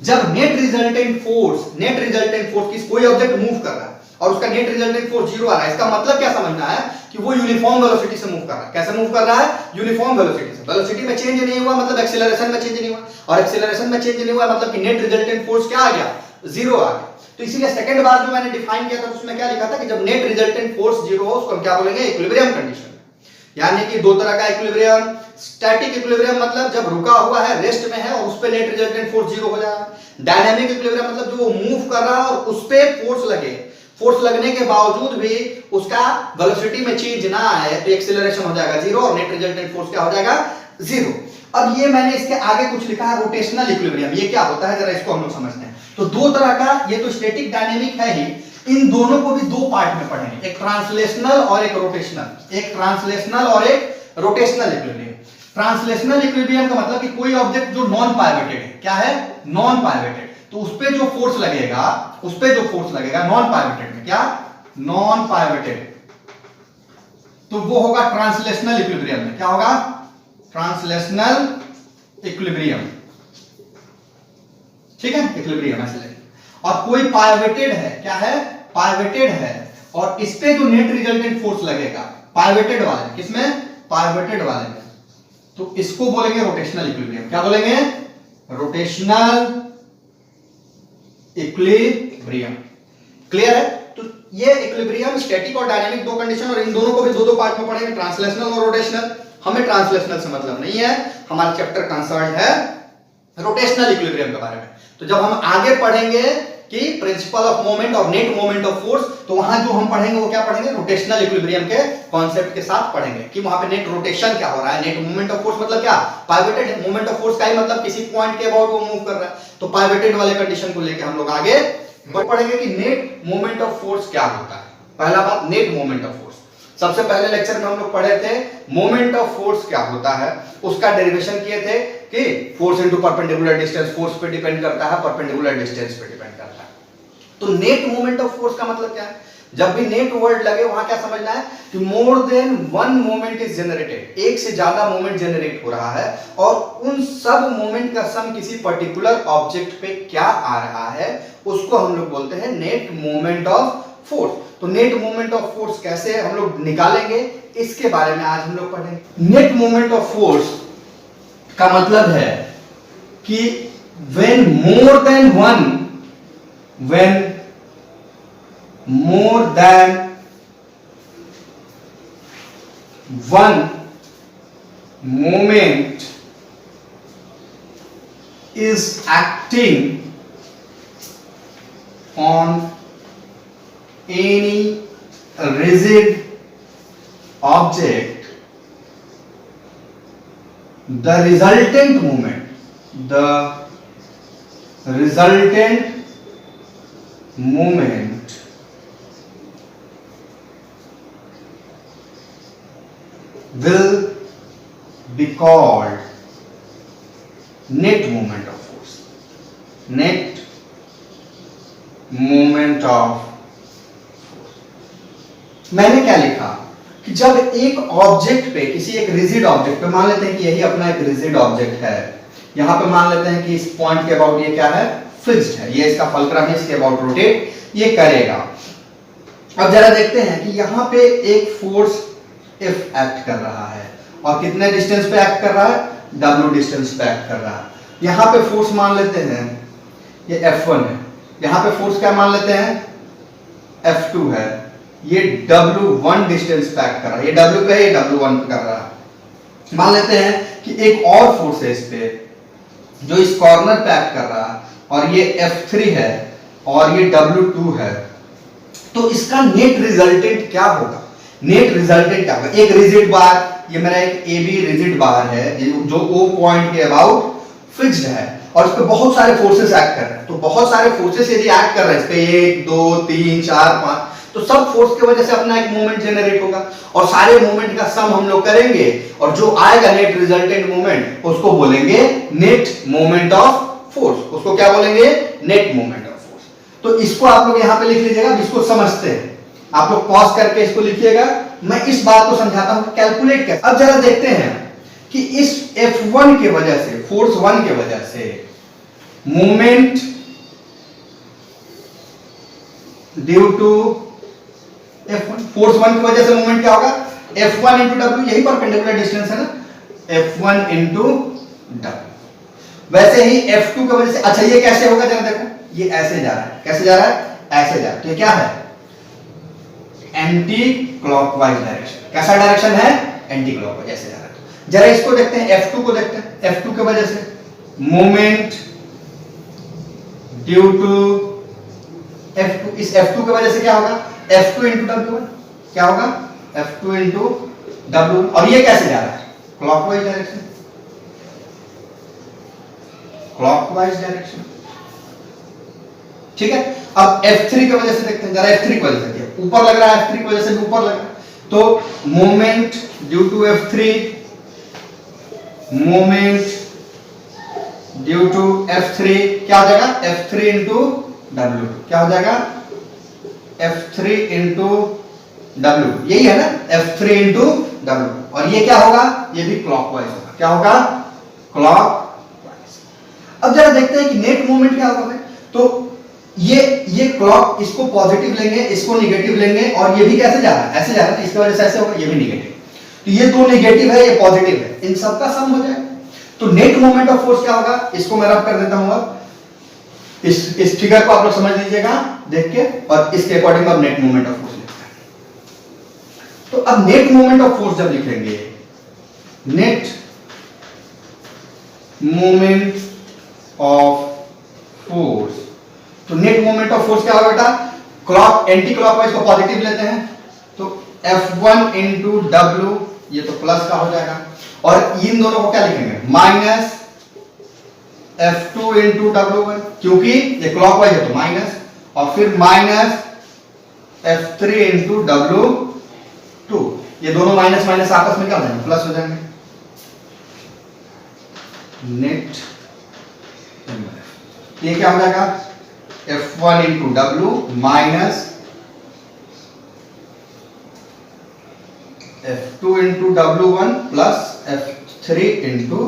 जब नेट रिजल्टेंट फोर्स किस, कोई ऑब्जेक्ट मूव कर रहा है और उसका नेट रिजल्टेंट फोर्स जीरो आ रहा है, इसका मतलब क्या समझना है कि वो यूनिफॉर्म वेलोसिटी से मूव कर रहा है। कैसे मूव कर रहा है, यूनिफॉर्म वेलोसिटी से। वेलोसिटी में चेंज नहीं हुआ मतलब एक्सेलरेशन में चेंज नहीं हुआ, और एक्सेलरेशन में चेंज नहीं हुआ मतलब कि नेट रिजल्टेंट फोर्स क्या आ गया, जीरो आ गया। तो इसीलिए सेकंड बार जो मैंने डिफाइन किया था उसमें क्या लिखा था कि जब नेट रिजल्टेंट फोर्स जीरो हो उसको हम क्या बोलेंगे, इक्विलिब्रियम कंडीशन। यानी कि दो तरह का इक्विलिब्रियम, स्टैटिक इक्विलिब्रियम मतलब जब रुका हुआ है, रेस्ट में है और उस पे नेट रिजल्टेंट फोर्स जीरो हो जाएगा। डायनामिक इक्विलिब्रियम मतलब जो वो मूव कर रहा है और उस पे फोर्स लगे, फोर्स लगने के बावजूद भी उसका वेलोसिटी में चेंज ना आए तो एक्सेलरेशन हो जाएगा जीरो और नेट रिजल्टेंट फोर्स क्या हो जाएगा, जीरो। अब ये मैंने इसके आगे कुछ लिखा है रोटेशनल इक्विलिब्रियम, ये क्या होता है जरा इसको हम लोग समझते हैं। तो दो तरह का, ये तो स्टैटिक डायनेमिक है ही, इन दोनों को भी दो पार्ट में पढ़ेंगे, एक ट्रांसलेशनल और एक रोटेशनल, एक ट्रांसलेशनल और एक रोटेशनल इक्विलिब्रियम। ट्रांसलेशनल इक्विलिब्रियम का मतलब कि कोई ऑब्जेक्ट जो नॉन पाइवटेड है, क्या है, नॉन पाइवटेड, तो उस पे जो फोर्स लगेगा, उस पे जो फोर्स लगेगा नॉन पाइवटेड में, क्या, नॉन पाइवटेड, तो वो होगा ट्रांसलेशनल इक्विलिब्रियम में। क्या होगा, ट्रांसलेशनल इक्विलिब्रियम, ठीक है, इक्विलिब्रियम ऐसे लेंगे। और कोई पाइवटेड है, क्या है, पाइवटेड है, और इस पे जो नेट रिजल्टेंट फोर्स लगेगा पाइवटेड वाले, किसमें, पाइवटेड वाले में, तो इसको बोलेंगे रोटेशनल इक्विलिब्रियम। क्या बोलेंगे, रोटेशनल इक्विलिब्रियम। क्लियर है। तो ये इक्विलिब्रियम स्टैटिक और डायनामिक दो कंडीशन, और इन दोनों को भी दो दो पार्ट में पढ़ेंगे, ट्रांसलेशनल और रोटेशनल। हमें ट्रांसलेशनल से मतलब नहीं है, हमारा चैप्टर कंसर्न है रोटेशनल इक्विलिब्रियम के बारे में। तो जब हम आगे पढ़ेंगे कि प्रिंसिपल ऑफ मोमेंट और नेट मोमेंट ऑफ फोर्स, तो वहां जो हम पढ़ेंगे वो क्या पढ़ेंगे, रोटेशनल इक्विलिब्रियम के कॉन्सेप्ट के साथ पढ़ेंगे कि वहां पे नेट रोटेशन क्या हो रहा है। नेट मोमेंट ऑफ फोर्स मतलब क्या, पाइवटेड मोमेंट ऑफ फोर्स का ही मतलब किसी पॉइंट के अबाउट वो मूव कर रहा है, तो पाइवटेड वाले कंडीशन को लेके हम लोग आगे पढ़ेंगे कि नेट मोमेंट ऑफ फोर्स क्या होता है। पहला बात, नेट मोमेंट ऑफ फोर्स। सबसे पहले लेक्चर में हम लोग पढ़े थे मोमेंट ऑफ फोर्स क्या होता है, उसका डेरिवेशन किए थे कि force into perpendicular distance, force पे डिपेंड करता है, परपेंडिकुलर डिस्टेंस पे डिपेंड करता है। तो नेट मोमेंट ऑफ फोर्स का मतलब क्या है, जब भी नेट वर्ड लगे वहां क्या समझना है कि more than one moment is generated, एक से ज्यादा मोमेंट जनरेट हो रहा है, और उन सब मोमेंट का सम किसी पर्टिकुलर ऑब्जेक्ट पे क्या आ रहा है, उसको हम लोग बोलते हैं नेट मोमेंट ऑफ फोर्स। तो नेट मोमेंट ऑफ फोर्स कैसे हम लोग निकालेंगे, इसके बारे में आज हम लोग पढ़ेंगे। नेट मोमेंट ऑफ फोर्स का मतलब है कि when more than one moment is acting on any rigid object, the resultant moment will be called net moment of force. मैंने क्या लिखा कि जब एक ऑब्जेक्ट पे, किसी एक रिजिड ऑब्जेक्ट पे, मान लेते हैं कि यही अपना एक रिजिड ऑब्जेक्ट है, यहां पे मान लेते हैं कि इस पॉइंट के अबाउट ये क्या है, फिक्स्ड है, ये इसका फलक्रम है, इसके अबाउट रोटेट ये करेगा। अब जरा देखते हैं कि यहां पे एक फोर्स F एक्ट कर रहा है और कितने डिस्टेंस पे एक्ट कर रहा है, W डिस्टेंस पे एक्ट कर रहा है। यहां पे फोर्स मान लेते हैं ये F1 है, यहां पे फोर्स क्या मान लेते हैं, F2 है, ये W1 डिस्टेंस पे एक्ट कर रहा है, ये W पे है, ये W1 पे कर रहा है। मान लेते हैं कि एक और फोर्स है इस पे जो इस कॉर्नर पे एक्ट कर रहा है और ये F3 है और ये W2 है, तो इसका नेट रिजल्टेंट क्या होगा, नेट रिजल्टेंट क्या होगा। एक रिजिड बार, ये मेरा एक AB रिजिड बार है जो O पॉइंट के अबाउट फिक्स्ड है और इस पे बहुत सारे फोर्सेस एक्ट कर रहे हैं, तो बहुत सारे फोर्सेस यदि एक्ट कर रहे हैं इस पे 1 2 3 4 5, तो सब फोर्स की वजह से अपना एक मोमेंट जनरेट होगा और सारे मोमेंट का सम हम लोग करेंगे और जो आएगा नेट रिजल्टेंट मोमेंट उसको बोलेंगे नेट मोमेंट ऑफ फोर्स, उसको क्या बोलेंगे, नेट मोमेंट ऑफ फोर्स। तो इसको आप लोग यहां पे लिख लीजिएगा, जिसको समझते हैं आप लोग पॉज करके इसको लिखिएगा, मैं इस बात को समझाता हूं कैलकुलेट कैसे। अब जरा देखते हैं कि इस F1 की वजह से, फोर्स 1 की वजह से moment due to F1, force 1 की वजह से मोमेंट क्या होगा, F1 इंटू W, यही परपेंडिकुलर डिस्टेंस है ना, F1 इंटू W। वैसे ही F2 की वजह से, अच्छा ये कैसे होगा जरा देखो, ये ऐसे जा रहा है, कैसे जा रहा है, ऐसे जा रहा है, तो ये क्या है, एंटी क्लॉकवाइज डायरेक्शन। कैसा डायरेक्शन है, एंटी क्लॉकवाइज, ऐसे जा रहा है। जरा इसको देखते हैं, F2 को देखते हैं। F2 की वजह से मोमेंट ड्यू टू F2, इस F2 की वजह से क्या होगा, F2 इंटू W1, क्या होगा, F2 इंटू W, और ये कैसे जा रहा है, क्लॉकवाइज डायरेक्शन, क्लॉकवाइज डायरेक्शन, ठीक है। अब F3 की वजह से देखते हैं, जरा F3 की वजह से ऊपर लग रहा है, F3 की वजह से भी ऊपर लग रहा है, तो moment due to F3, moment due to F3 क्या हो जाएगा, F3 इंटू W, क्या हो जाएगा, F3 इंटू W, यही है ना, F3 इंटू W, और ये क्या होगा, ये भी क्लॉकवाइज होगा, क्या होगा, क्लॉकवाइज। अब जरा देखते हैं कि नेट मोमेंट क्या होगा, तो ये क्लॉक, इसको पॉजिटिव लेंगे, इसको निगेटिव लेंगे, और ये भी कैसे जा रहा है, ऐसे जा रहा है, इसकी वजह से ऐसे होगा, ये भी निगेटिव, तो ये दो निगेटिव है, ये पॉजिटिव है, इन सबका सम हो जाएगा, तो नेट मोमेंट ऑफ फोर्स क्या होगा, इसको मैं रफ कर देता हूं। अब इस फिगर को आप लोग समझ लीजिएगा देख के, और इसके अकॉर्डिंग अब नेट मोमेंट ऑफ फोर्स लिखते हैं। तो अब नेट मोमेंट ऑफ फोर्स जब लिखेंगे, नेट मोमेंट ऑफ फोर्स, तो नेट मोमेंट ऑफ फोर्स क्या होगा बेटा, क्लॉक एंटी क्लॉकवाइज को पॉजिटिव लेते हैं, तो F1 इंटू W, ये तो प्लस का हो जाएगा, और इन दोनों को क्या लिखेंगे, माइनस F2 इंटू W1, क्योंकि ये क्लॉकवाइज है तो माइनस, और फिर माइनस F3 इंटू W2, ये दोनों माइनस माइनस आपस में क्या हो जाएंगे, प्लस हो जाएंगे, नेट ये क्या हो जाएगा, F1 into W minus F2 into W1 plus F3 into,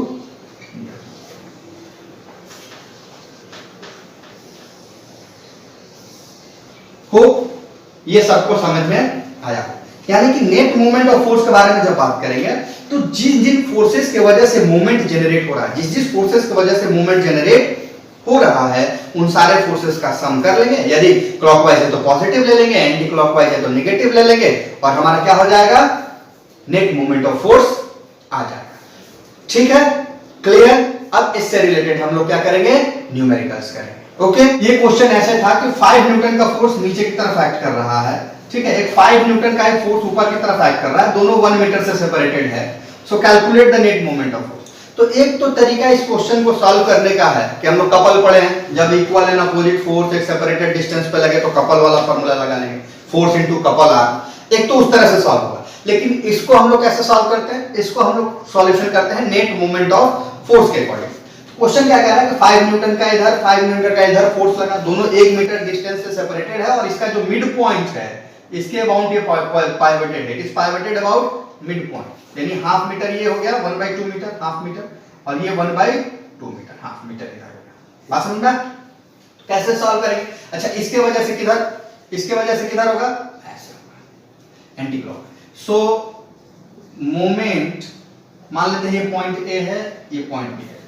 ये सबको समझ में आया। यानी कि नेट मोमेंट ऑफ फोर्स के बारे में जब बात करेंगे, तो जिन जिन फोर्सेस की वजह से मोमेंट जनरेट हो रहा है, जिस फोर्सेस की वजह से मोमेंट जनरेट हो रहा है, उन सारे फोर्सेस का सम कर लेंगे, यदि क्लॉकवाइज है तो पॉजिटिव ले लेंगे, एंटी क्लॉकवाइज है तो नेगेटिव ले लेंगे, और हमारा क्या हो जाएगा, नेट मोमेंट ऑफ फोर्स आ जाएगा। ठीक है, क्लियर। अब इससे रिलेटेड हम लोग क्या करेंगे, न्यूमेरिकल्स करेंगे। ओके, ये क्वेश्चन ऐसे था कि 5 न्यूटन का फोर्स नीचे की तरफ एक्ट कर रहा है, ठीक है, एक 5 न्यूटन का एक फोर्स ऊपर की तरफ एक्ट कर रहा है, दोनों 1 मीटर से सेपरेटेड है, सो calculate the net moment of force. तो एक तो तरीका इस क्वेश्चन को सॉल्व करने का है कि हम लोग कपल पढ़े हैं, जब इक्वल एंड अपोजिट फोर्स एक सेपरेटेड डिस्टेंस पे लगे तो कपल वाला फार्मूला लगा लेंगे, फोर्स इनटू कपल आर। एक तो उस तरह से सॉल्व होगा, लेकिन इसको हम लोग कैसे सॉल्व करते हैं, इसको हम लोग सॉल्यूशन करते हैं नेट मोमेंट ऑफ फोर्स के अकॉर्डिंग। क्वेश्चन क्या कह रहा है कि 5 न्यूटन का इधर 5 न्यूटन का इधर फोर्स लगा, दोनों 1 मीटर डिस्टेंस से सेपरेटेड है, और इसका जो मिड पॉइंट है इसके अबाउट ये पाइवटेड है, it is pivoted about mid point, यानी हाफ मीटर ये हो गया 1/2 मीटर, हाफ मीटर, और ये 1/2 मीटर, हाफ मीटर इधर हो गया। बात समझ में? कैसे सॉल्व करेंगे? अच्छा, इसके वजह से किधर होगा? ऐसे होगा, एंटी क्लॉक। सो मोमेंट, मान लेते हैं ये पॉइंट ए है, ये पॉइंट बी है,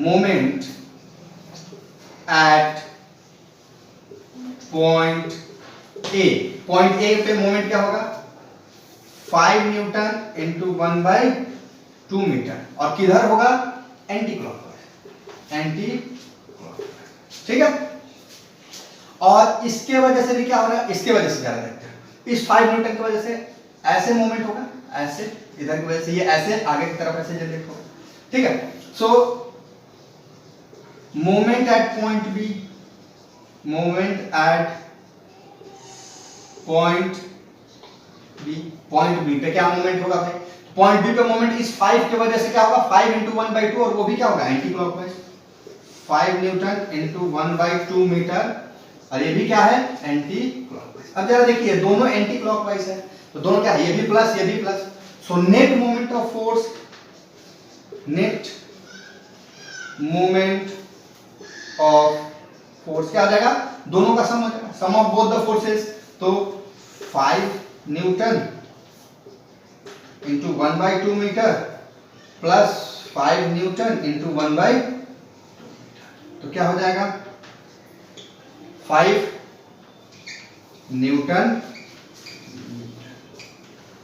मोमेंट एट पॉइंट ए पे मोमेंट क्या होगा? 5 न्यूटन इंटू 1/2 मीटर, और किधर होगा? एंटी क्लॉकवाइज, ठीक है। और इसके वजह से भी क्या हो रहा है? इसके वजह से क्या देखते हैं, इस 5 न्यूटन की वजह से ऐसे मोमेंट होगा, ऐसे इधर की वजह से ये ऐसे आगे की तरफ ऐसे जनरेट होगा, ठीक है। So moment at point B, moment at point B पे क्या मोमेंट होगा भाई? पॉइंट बी पे मोमेंट इस 5 की वजह से क्या होगा? 5 इंटू 1/2, और वो भी क्या होगा? Anti clockwise, 5 newton into 1/2 metre, और ये भी क्या है? Anti clockwise. अब जरा देखिए, दोनों एंटी क्लॉकवाइज है, तो दोनों क्या है? ये भी प्लस, ये भी plus. So net moment of force, net moment of force क्या हो जाएगा? दोनों का सम हो जाएगा, sum of both the forces. तो 5 newton into 1/2 metre plus 5 newton into 1/2, तो क्या हो जाएगा? 5 newton,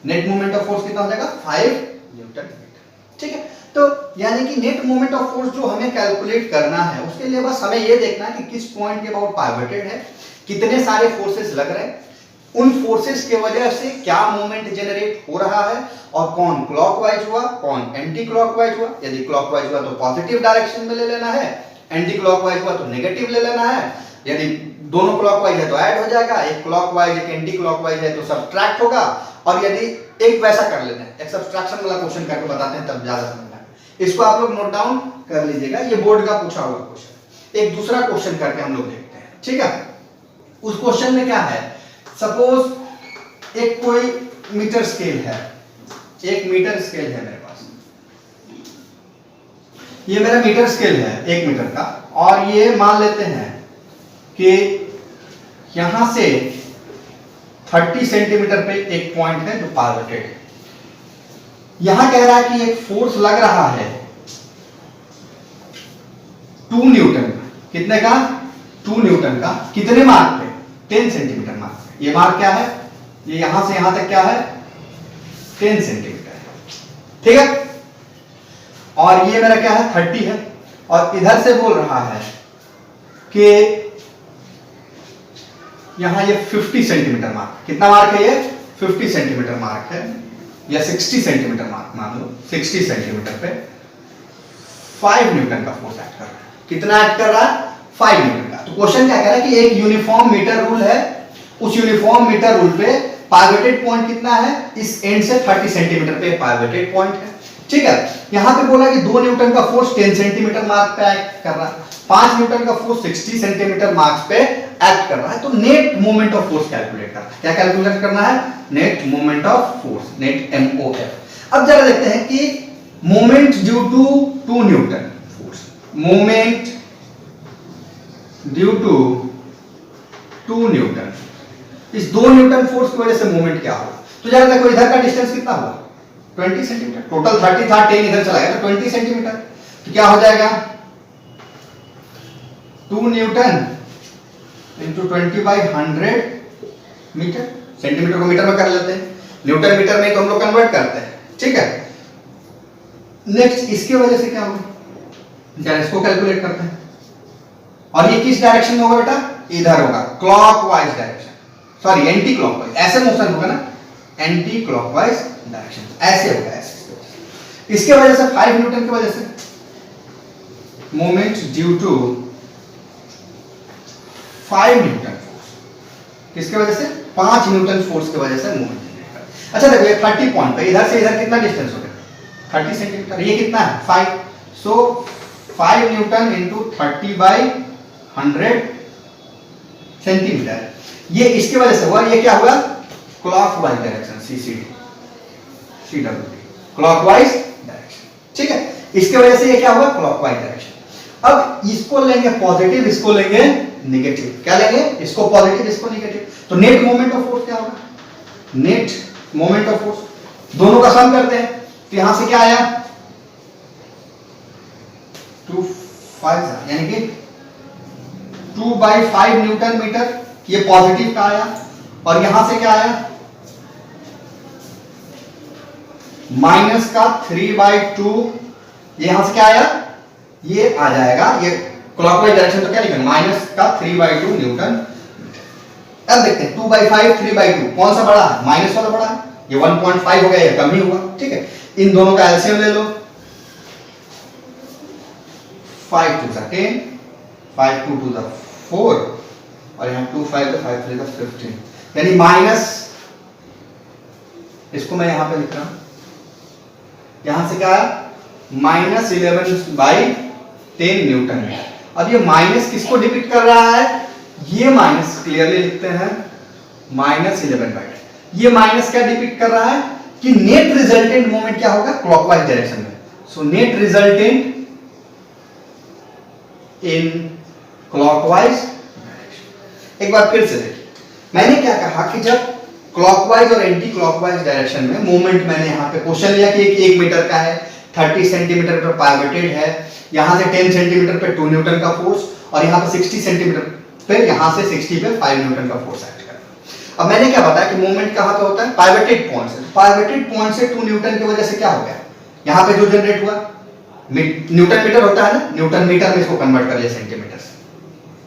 net moment of force कितना हो जाएगा? 5 न्यूटन मीटर, ठीक है। तो यानी कि नेट मोमेंट ऑफ फोर्स जो हमें कैलकुलेट करना है, उसके लिए बस हमें ये देखना है कि किस पॉइंट के अबाउट पाइवटेड है, कितने सारे फोर्सेस लग रहे हैं, उन फोर्सेस के वजह से क्या मोमेंट जनरेट हो रहा है, और कौन क्लॉकवाइज हुआ, कौन एंटी क्लॉकवाइज हुआ। यदि क्लॉकवाइज हुआ तो पॉजिटिव डायरेक्शन में ले लेना है, एंटी क्लॉकवाइज हुआ तो नेगेटिव ले लेना है। यदि दोनों क्लॉकवाइज है तो ऐड हो जाएगा, एक क्लॉकवाइज एक एंटी क्लॉकवाइज है तो सब्ट्रैक्ट होगा। और यदि एक वैसा कर लेते हैं, एक सब्ट्रैक्शन वाला क्वेश्चन करके बताते हैं, तब ज्यादा समझ में आएगा। इसको आप लोग नोट डाउन कर लीजिएगा, ये बोर्ड का पूछा हुआ क्वेश्चन। एक दूसरा क्वेश्चन करके हम लोग देखते हैं, ठीक है। उस क्वेश्चन में क्या है? सपोज एक कोई मीटर स्केल है, एक मीटर स्केल है मेरे पास, ये मेरा मीटर स्केल है 1 मीटर का, और ये मान लेते हैं कि यहां से 30 सेंटीमीटर पे एक पॉइंट है जो पाइवटेड है। यहां कह रहा है कि एक फोर्स लग रहा है 2 न्यूटन का, कितने का? 2 न्यूटन का, कितने मार्क पे? 10 सेंटीमीटर मार्क पे। ये मार्क क्या है? ये यहां से यहां तक क्या है? 10 सेंटीमीटर है, ठीक है। और ये मेरा क्या है? 30 है, और इधर से बोल रहा है कि यहां ये 50 सेंटीमीटर मार्क, कितना मार्क है ये? 50 सेंटीमीटर मार्क है, या 60 सेंटीमीटर मार्क मान लो, 60 सेंटीमीटर पे 5 न्यूटन का फोर्स एक्ट कर रहा है। कितना एक्ट कर रहा है? 5 न्यूटन का। तो क्वेश्चन क्या कह रहा है कि एक यूनिफॉर्म मीटर रूल है, उस यूनिफॉर्म मीटर रूल पे पाइवटेड पॉइंट कितना है? इस एंड से 30 सेंटीमीटर पे पाइवटेड पॉइंट है, ठीक है। यहां पे बोला कि 2 न्यूटन का फोर्स 10 सेंटीमीटर मार्क पे एक्ट कर रहा है, 5 न्यूटन का फोर्स 60 सेंटीमीटर मार्क पे एक्ट कर रहा है। तो net moment of force calculate करना है। क्या कैलकुलेट करना है? Net moment of force, net MOF। अब जरा देखते हैं कि moment due to 2 newton force, moment due to 2 newton, इस 2 न्यूटन फोर्स की वजह से मोमेंट क्या होगा? तो जरा देखो, इधर का डिस्टेंस कितना हुआ? 20 सेंटीमीटर, टोटल 30 था, 10 इधर चला गया तो 20 सेंटीमीटर। तो क्या हो जाएगा? 2 न्यूटन इंटू 20/100 मीटर, सेंटीमीटर को मीटर में कर लेते हैं, न्यूटन मीटर में तो हम लोग कन्वर्ट करते हैं, ठीक है। नेक्स्ट इसकी वजह से क्या होगा? जरा इसको कैलकुलेट करते हैं। और ये किस डायरेक्शन में होगा बेटा? इधर होगा, clockwise direction, sorry anti clockwise, ऐसे मोशन होगा ना, एंटी क्लॉकवाइज डायरेक्शन, ऐसे होगा, ऐसे। इसके वजह से 5 न्यूटन की वजह से moment due to 5 newton force, किसके वजह से? 5 न्यूटन फोर्स की वजह से मूवमेंट जनरेट कर। अच्छा देखो, ये 30 पॉइंट पे इधर से इधर कितना डिस्टेंस हो गया? 30 सेंटीमीटर। ये कितना है? 5। सो 5 न्यूटन इंटू 30/100 सेंटीमीटर, ये इसकी वजह से हुआ। ये क्या हुआ? Clockwise direction, CWD, clockwise direction, ठीक है। इसके वजह से ये क्या हुआ, क्लॉकवाइज डायरेक्शन। अब इसको लेंगे पॉजिटिव, इसको लेंगे नेगेटिव। क्या लेंगे, इसको पॉजिटिव, इसको नेगेटिव। तो नेट मोमेंट ऑफ फोर्स क्या होगा, नेट मोमेंट ऑफ फोर्स, दोनों का सम करते हैं। तो यहां से क्या आया 2/5, यानी कि 2/5 न्यूटन मीटर, ये पॉजिटिव का आया। और यहां से क्या आया माइनस का 3/2, ये यहां से क्या आया, ये आ जाएगा, ये क्लॉकवाइज डायरेक्शन तो क्या लिखेंगे माइनस का 3/2 न्यूटन। अब देखते हैं 2/5 3/2 कौन सा बड़ा है, माइनस वाला बड़ा है, ये 1.5 हो गया, ये कम ही हुआ, ठीक है। इन दोनों का एलसीएम ले लो, 5 2 10, 5 2 2 4, और यहाँ 2 5 5 3 15, यानी माइनस, इसको मैं यहां पे लिख रहा हूं, यहां से क्या आया -11/10 न्यूटन है। अब ये माइनस किसको डिपिक्ट कर रहा है, ये माइनस क्लियरली लिखते हैं -11/10। ये माइनस क्या डिपिक्ट कर रहा है कि नेट रिजल्टेंट मोमेंट क्या होगा क्लॉकवाइज डायरेक्शन में। So net resultant in clockwise direction. एक बार फिर से देखिए, मैंने क्या कहा कि जब क्लॉकवाइज और एंटी क्लॉकवाइज डायरेक्शन में मोमेंट, मैंने यहां पे क्वेश्चन लिया कि 1 मीटर का है, 30 सेंटीमीटर पर पाइवटेड है, यहां से 10 सेंटीमीटर पे 2 न्यूटन का फोर्स, और यहां पे 60 सेंटीमीटर पे, यहां से 60 पे 5 न्यूटन का फोर्स एक्ट कर रहा है। अब मैंने क्या बताया कि मूवमेंट कहां पे होता है, पाइवटेड पॉइंट से। पाइवटेड पॉइंट से 2 न्यूटन की वजह से क्या हो गया, यहां पे जो जनरेट हुआ, न्यूटन मीटर होता है ना, न्यूटन मीटर में इसको कन्वर्ट कर लिया सेंटीमीटर से।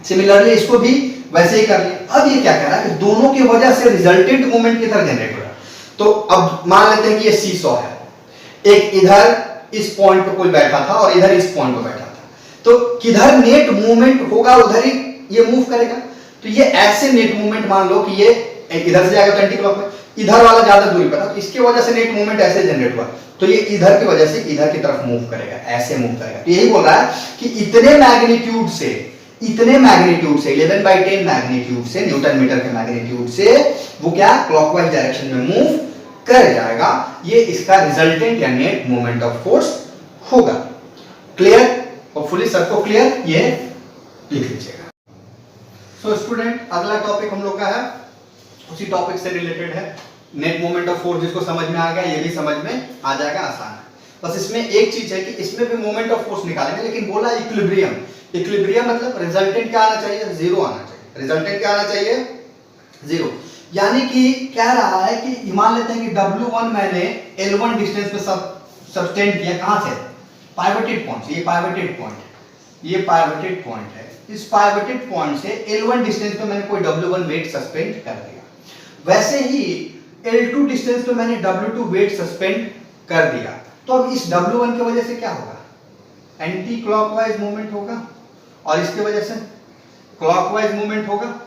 सिमिलरली इसको भी वैसे ही कर लिया। अब ये क्या कह रहा है कि दोनों की वजह से रिजल्टेंट मूवमेंट किधर जनरेट हो रहा है। तो अब मान लेते हैं कि ये सीसॉ है, एक इधर इस पॉइंट पे कोई बैठा था और इधर इस पॉइंट पे बैठा था, तो किधर नेट मूवमेंट होगा उधर ही ये मूव करेगा। तो ये ऐसे नेट मूवमेंट, मान लो कि ये इधर से जाएगा तो एंटी क्लॉकवाइज, इधर वाला ज्यादा दूरी पर था, तो इसकी वजह से नेट मूवमेंट ऐसे जनरेट हुआ, तो ये इधर की वजह से इधर की तरफ मूव करेगा, ऐसे मूव करेगा। तो यही बोल रहा है कि इतने मैग्नीट्यूड से 11/10 मैग्नीट्यूड से, न्यूटन मीटर के मैग्नीट्यूड से वो क्या क्लॉकवाइज डायरेक्शन में मूव कर जाएगा। ये इसका रिजल्टेंट या नेट मोमेंट ऑफ फोर्स होगा। क्लियर, होपफुली सबको क्लियर, ये लिख लीजिएगा। सो स्टूडेंट, अगला टॉपिक हम लोग का है, उसी टॉपिक से रिलेटेड है, नेट मोमेंट ऑफ फोर्स। जिसको समझ में आ गया ये भी समझ में आ जाएगा, आसान है। बस इसमें एक चीज है कि इसमें भी मोमेंट ऑफ फोर्स निकालेंगे, लेकिन बोला इक्विलिब्रियम। इक्विलिब्रियम मतलब रिजल्टेंट क्या आना चाहिए, 0 आना चाहिए। रिजल्टेंट क्या आना चाहिए, 0। यानी कि कह रहा है कि मान लेते हैं कि W1 मैंने L1 डिस्टेंस पे सब्सटेंड किया, कहां से, पाइवटेड पॉइंट से। ये पाइवटेड पॉइंट है, ये पाइवटेड पॉइंट है। इस पाइवटेड पॉइंट से L1 डिस्टेंस पे मैंने कोई W1 वेट सस्पेंड कर दिया। वैसे ही L2 डिस्टेंस पे मैंने W2 वेट सस्पेंड कर दिया। तो अब इस W1 की वजह से क्या होगा, एंटी क्लॉकवाइज मूवमेंट होगा, और इसकी वजह से क्लॉकवाइज मूवमेंट होगा।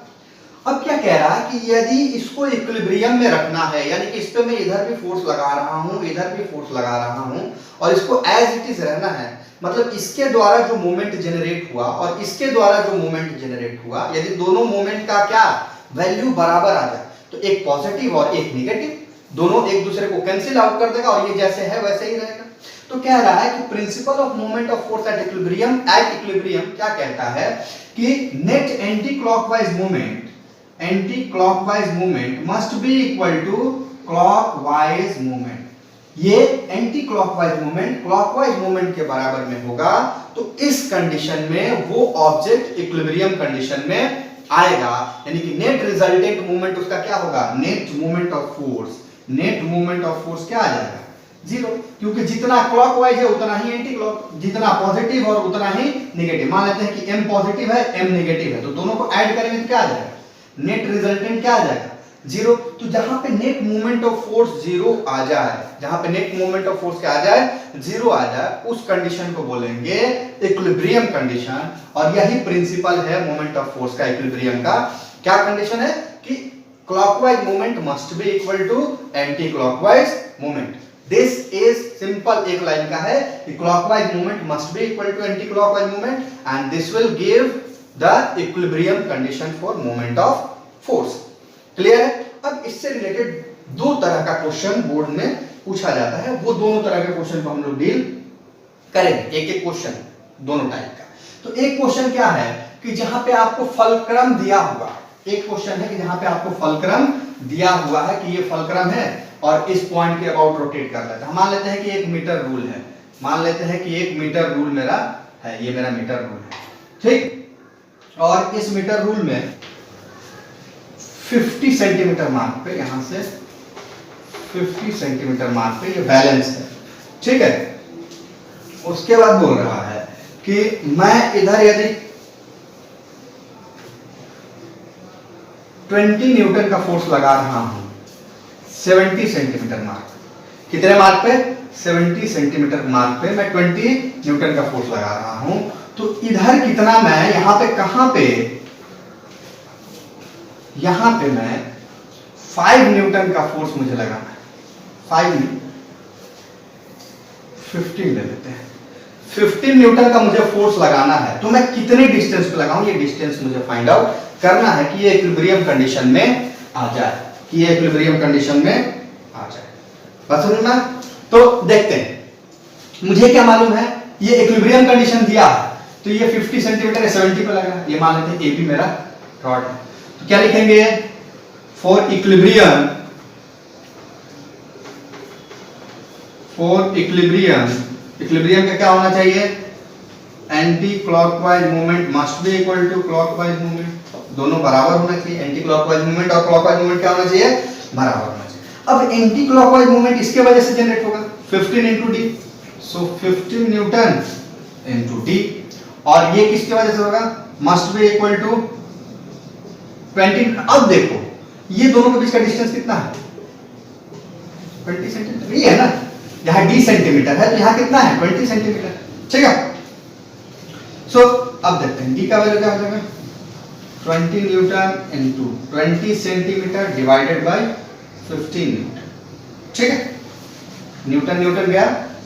अब क्या कह रहा है कि यदि इसको इक्विलिब्रियम में रखना है, यानी कि इस पे मैं इधर भी फोर्स लगा रहा हूं, इधर भी फोर्स लगा रहा हूं, और इसको एज इट इज रहना है, मतलब इसके द्वारा जो मूवमेंट जनरेट हुआ और इसके द्वारा जो मूवमेंट जनरेट हुआ, यदि दोनों मूवमेंट का क्या वैल्यू बराबर आ जाए, तो एक पॉजिटिव और एक नेगेटिव, दोनों एक दूसरे को कैंसिल आउट कर देगा और ये जैसे है वैसे ही रहेगा। तो कह रहा है कि principle of moment of force at equilibrium क्या कहता है कि net anti clockwise movement must be equal to clockwise movement. ये anti clockwise movement clockwise movement के बराबर में होगा। तो इस कंडीशन में वो ऑब्जेक्ट इक्विलिब्रियम कंडीशन में आएगा, यानी कि नेट रिजल्टेंट मूवमेंट उसका क्या होगा, नेट मूवमेंट ऑफ फोर्स क्या आ जाएगा, 0, क्योंकि जितना क्लॉकवाइज है उतना ही एंटी क्लॉक, जितना पॉजिटिव और उतना ही नेगेटिव। मान लेते हैं कि m पॉजिटिव है m नेगेटिव है, तो दोनों को ऐड करेंगे तो क्या आ जाएगा, नेट रिजल्टेंट क्या आ जाएगा, 0। तो जहां पे नेट मूवमेंट ऑफ फोर्स 0 आ जाए, जहां पे नेट मूवमेंट ऑफ फोर्स क्या आ जाए, 0 आ जाए, उस कंडीशन को बोलेंगे इक्विलिब्रियम कंडीशन। और यही प्रिंसिपल है मोमेंट ऑफ फोर्स का, इक्विलिब्रियम का। क्या कंडीशन है कि clockwise movement must be equal to anti clockwise movement. This is simple, एक लाइन का है कि clockwise movement must be equal to anti clockwise movement, and this will give the equilibrium condition for moment of force. Clear है। अब इससे related दो तरह का क्वेश्चन बोर्ड में पूछा जाता है, वो दोनों तरह के क्वेश्चन को हम लोग डील करेंगे, एक एक क्वेश्चन दोनों टाइप का। तो एक क्वेश्चन क्या है कि जहां पे आपको फलक्रम दिया हुआ, एक क्वेश्चन है कि जहां पे आपको फलक्रम दिया हुआ है कि ये फलक्रम है और इस पॉइंट के अबाउट रोटेट कर लेते हैं। मान लेते हैं कि 1 मीटर रूल है, मान लेते हैं कि 1 मीटर रूल मेरा है, ये मेरा मीटर रूल है, ठीक। और इस मीटर रूल में 50 सेंटीमीटर मार्क पे, यहां से 50 सेंटीमीटर मार्क पे ये बैलेंस है, ठीक है। उसके बाद बोल रहा है कि मैं इधर यदि 20 न्यूटन का फोर्स लगा रहा हूं 70 सेंटीमीटर मार्क, कितने मार्क पे? 70 सेंटीमीटर मार्क पे मैं 20 न्यूटन का फोर्स लगा रहा हूं, तो इधर कितना मैं यहां पे, कहां पे, यहां पे मैं 5 न्यूटन का फोर्स मुझे लगाना है, 15 ले लेते हैं, 15 न्यूटन का मुझे फोर्स लगाना है, तो मैं कितने डिस्टेंस पे लगाऊं, ये डिस्टेंस मुझे फाइंड आउट करना है कि ये इक्विलिब्रियम कंडीशन में आ जाए, कि ये इक्विलिब्रियम कंडीशन में आ जाए। बात समझना? तो देखते हैं, मुझे क्या मालूम है, ये इक्विलिब्रियम कंडीशन दिया है, तो ये 50 सेंटीमीटर 70 पे लगा, ये मान लेते हैं AB मेरा रॉड है, तो क्या लिखेंगे? फॉर इक्विलिब्रियम, इक्विलिब्रियम का क्या होना चाहिए? Anti clockwise movement must be equal to clockwise movement, दोनों बराबर होना चाहिए। एंटी क्लॉकवाइज मूवमेंट और क्लॉकवाइज मूवमेंट क्या होना चाहिए? बराबर होना चाहिए। अब एंटी क्लॉकवाइज मूवमेंट इसके वजह से जनरेट होगा 15 into d, so 15 newton into d, और ये किसकी वजह से होगा? Must be equal to 20। अब देखो ये दोनों के बीच का डिस्टेंस कितना है? 20 सेंटीमीटर, ये है ना, यहाँ d सेंटीमीटर है तो यहाँ कितना है? 20 सेंटीमीटर, ठीक है। सो अब देखते हैं d का वैल्यू क्या हो जाएगा? 20 Newton into 20 centimetre divided by 15 Newton, ठीक है। न्यूटन न्यूटन गया,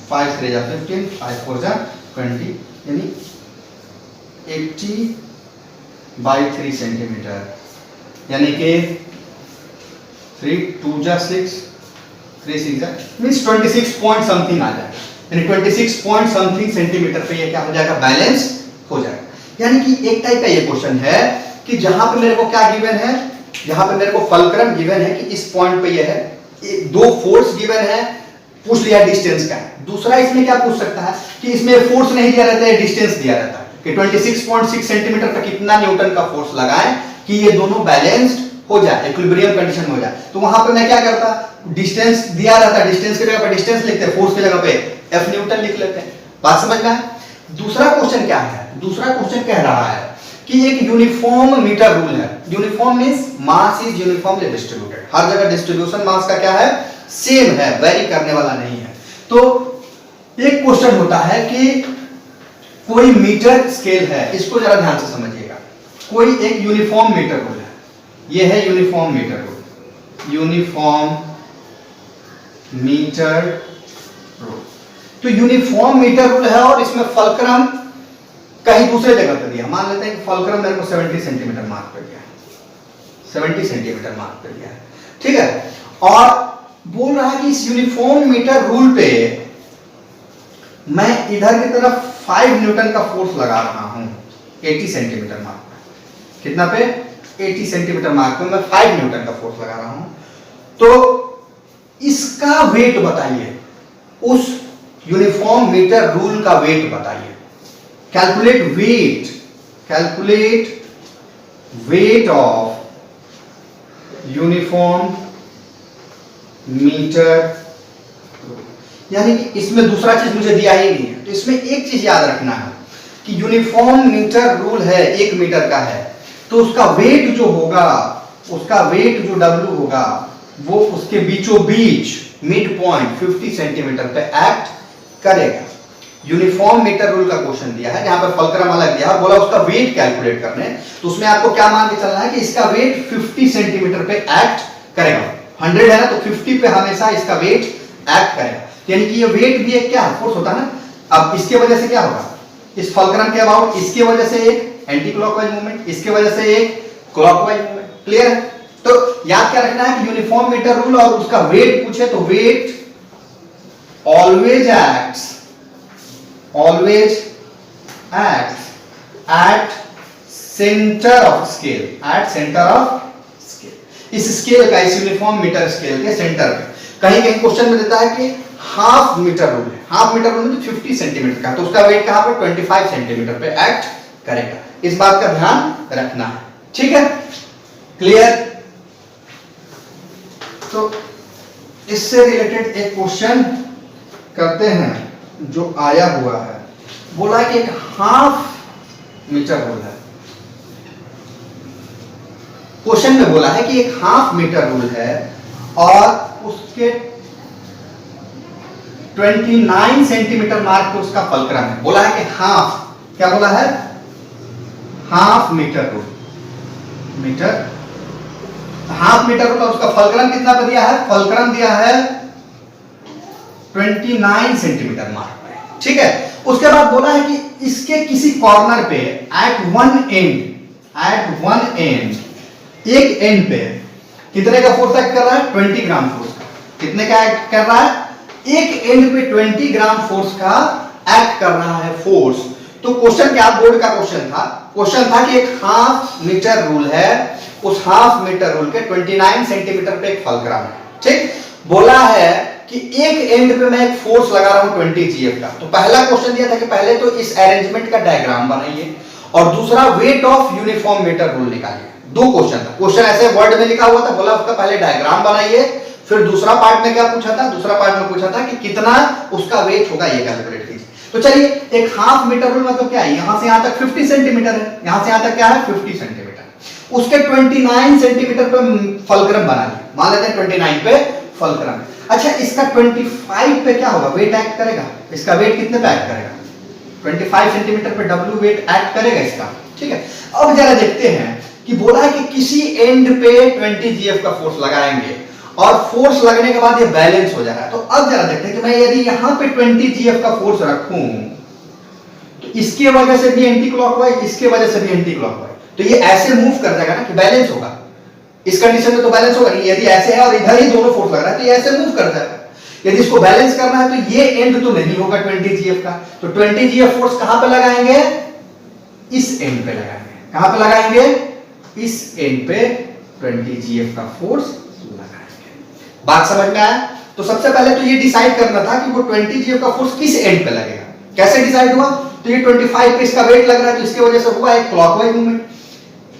5 3 जा 15, 5 4 जा 20, यानी 80/3 सेंटीमीटर, यानी कि 3 2 जा 6, 3 6 जा मींस 26 पॉइंट समथिंग आ जाएगा, यानी 26 पॉइंट समथिंग सेंटीमीटर पे ये क्या हो जाएगा? बैलेंस हो जाएगा। यानी कि एक टाइप का ये क्वेश्चन है कि जहां पे मेरे को क्या गिवन है, जहां पे मेरे को फलक्रम गिवन है कि इस पॉइंट पे ये है, दो फोर्स गिवन है, पूछ लिया डिस्टेंस का है। दूसरा इसमें क्या पूछ सकता है कि इसमें फोर्स नहीं दिया रहता है, डिस्टेंस दिया रहता है कि 26.6 सेंटीमीटर पे कितना न्यूटन का फोर्स लगाएं कि ये दोनों बैलेंस्ड हो जाए, इक्विलिब्रियम कंडीशन में हो जाए। तो वहां पे मैं क्या करता, डिस्टेंस दिया रहता है, डिस्टेंस की जगह पे डिस्टेंस लिखते हैं, फोर्स की जगह पे F न्यूटन लिख लेते हैं। बात समझ में है? दूसरा क्वेश्चन क्या है? दूसरा क्वेश्चन कह रहा है कि एक यूनिफॉर्म मीटर रूल है। Uniform means mass is uniformly distributed, हर जगह डिस्ट्रीब्यूशन मास का क्या है? सेम है, वेरी करने वाला नहीं है। तो एक क्वेश्चन होता है कि कोई मीटर स्केल है, इसको जरा ध्यान से समझिएगा। कोई एक यूनिफॉर्म मीटर रूल है, ये है uniform metre rule, uniform metre rule. तो यूनिफॉर्म मीटर रूल है और इसमें फलक्रम कहीं दूसरे जगह पे दिया। मान लेते हैं कि फलक्रम मेरे को 70 सेंटीमीटर मार्क पे दिया है, 70 सेंटीमीटर मार्क पे दिया है, ठीक है। और बोल रहा है कि इस यूनिफॉर्म मीटर रूल पे मैं इधर की तरफ 5 न्यूटन का फोर्स लगा रहा हूं 80 सेंटीमीटर मार्क पे। कितना पे? 80 सेंटीमीटर मार्क पे मैं 5 न्यूटन का फोर्स लगा रहा हूं। तो इसका वेट बताइए, उस यूनिफॉर्म मीटर रूल का वेट बताइए। Calculate weight of uniform metre, यानी कि इसमें दूसरा चीज मुझे दिया ही नहीं है, तो इसमें एक चीज याद रखना है कि यूनिफॉर्म मीटर रूल है, 1 मीटर का है, तो उसका वेट जो होगा, उसका वेट जो W होगा वो उसके बीचों बीच मिड पॉइंट 50 सेंटीमीटर पे एक्ट करेगा। यूनिफॉर्म मीटर रूल का क्वेश्चन दिया है, जहां पर फलक्रम अलग दिया है, बोला उसका वेट कैलकुलेट करने, तो उसमें आपको क्या मान के चलना है कि इसका वेट 50 सेंटीमीटर पे एक्ट करेगा। 100 है ना, तो 50 पे हमेशा इसका वेट एक्ट करेगा, यानी कि ये वेट भी एक क्या फोर्स होता है ना। अब इसके वजह से क्या होगा, इस फलक्रम के अबाउट इसके वजह से एक एंटी क्लॉकवाइज मूवमेंट, इसके वजह से एक क्लॉकवाइज मूवमेंट, क्लियर है? तो याद क्या रखना है कि यूनिफॉर्म मीटर रूल और उसका वेट पूछे तो weight always acts at center of scale, इस स्केल का, इस यूनिफॉर्म मीटर स्केल के सेंटर पे। कहीं कहीं क्वेश्चन में देता है कि हाफ मीटर रूल है, हाफ मीटर रूल में 50 सेंटीमीटर का, तो उसका वेट कहां पे 25 सेंटीमीटर पे एक्ट करेगा। इस बात का ध्यान रखना है, ठीक है, क्लियर। तो इससे रिलेटेड एक क्वेश्चन करते हैं जो आया हुआ है। बोला है कि एक हाफ मीटर रूल है, क्वेश्चन में बोला है कि एक हाफ मीटर रूल है और उसके 29 सेंटीमीटर मार्क पे उसका फलक्रम है। बोला है कि हाफ, क्या बोला है, half metre rule, half metre rule, उसका फलक्रम कितना पे दिया है, फलक्रम दिया है 29 सेंटीमीटर मार्क पे, ठीक है। उसके बाद बोला है कि इसके किसी कॉर्नर पे एट वन एंड, एक एंड पे कितने का फोर्स एक्ट कर रहा है, 20 ग्राम फोर्स का। कितने का एक्ट कर रहा है, एक एंड पे 20 ग्राम फोर्स का एक्ट कर रहा है फोर्स। तो क्वेश्चन क्या, बोर्ड का क्वेश्चन था कि एक हाफ मीटर रूल है, उस हाफ मीटर रूल के 29 सेंटीमीटर पे एक फलक्रम है, ठीक। बोला है कि एक एंड पे मैं एक फोर्स लगा रहा हूं 20 GF का। तो पहला क्वेश्चन दिया था कि पहले तो इस अरेंजमेंट का डायग्राम बनाइए और दूसरा weight of uniform metre rule निकालिए। दो क्वेश्चन था, क्वेश्चन ऐसे वर्ड में लिखा हुआ था, बोला उसका पहले डायग्राम बनाइए, फिर दूसरा पार्ट में क्या पूछा था, दूसरा पार्ट में पूछा था कि कितना उसका वेट होगा ये कैलकुलेट कीजिए। तो चलिए, एक हाफ मीटर रूल मतलब क्या है, यहां से यहां तक 50 सेंटीमीटर है, यहां से यहां तक क्या है 50 सेंटीमीटर, उसके 29 सेंटीमीटर पे फलक्रम बना लिया, मान लेते हैं 29 पे फलक्रम। अच्छा, इसका 25 पे क्या होगा, वेट एक्ट करेगा, इसका वेट कितने पे एक्ट करेगा, 25 सेंटीमीटर पे डब्ल्यू वेट एक्ट करेगा इसका, ठीक है। अब जरा देखते हैं कि बोला है कि किसी एंड पे 20 GF का फोर्स लगाएंगे और फोर्स लगने के बाद ये बैलेंस हो जा रहा है। तो अब जरा देखते हैं कि मैं यदि यहां पे 20 GF का फोर्स रखूं तो इसके वजह से भी एंटी क्लॉकवाइज, इसके वजह से भी एंटी क्लॉकवाइज, तो ये ऐसे मूव कर जाएगा ना कि बैलेंस होगा। इस कंडीशन में तो बैलेंस होगा नहीं, यदि ऐसे है और इधर ही दोनों फोर्स लग रहा है तो ये ऐसे मूव कर जाएगा। यदि इसको बैलेंस करना है तो ये एंड तो नहीं होगा 20 GF का, तो 20 GF फोर्स कहां पे लगाएंगे, इस एंड पे लगाएंगे। कहां पे लगाएंगे, इस एंड पे 20 GF का फोर्स लगाएंगे। बात समझ में आया। तो सबसे पहले तो ये डिसाइड करना था कि वो 20 GF का फोर्स किस एंड पे लगेगा। कैसे डिसाइड हुआ, तो ये 25 पे इसका वेट लग रहा है तो इसकी वजह से हुआ एक clockwise movement,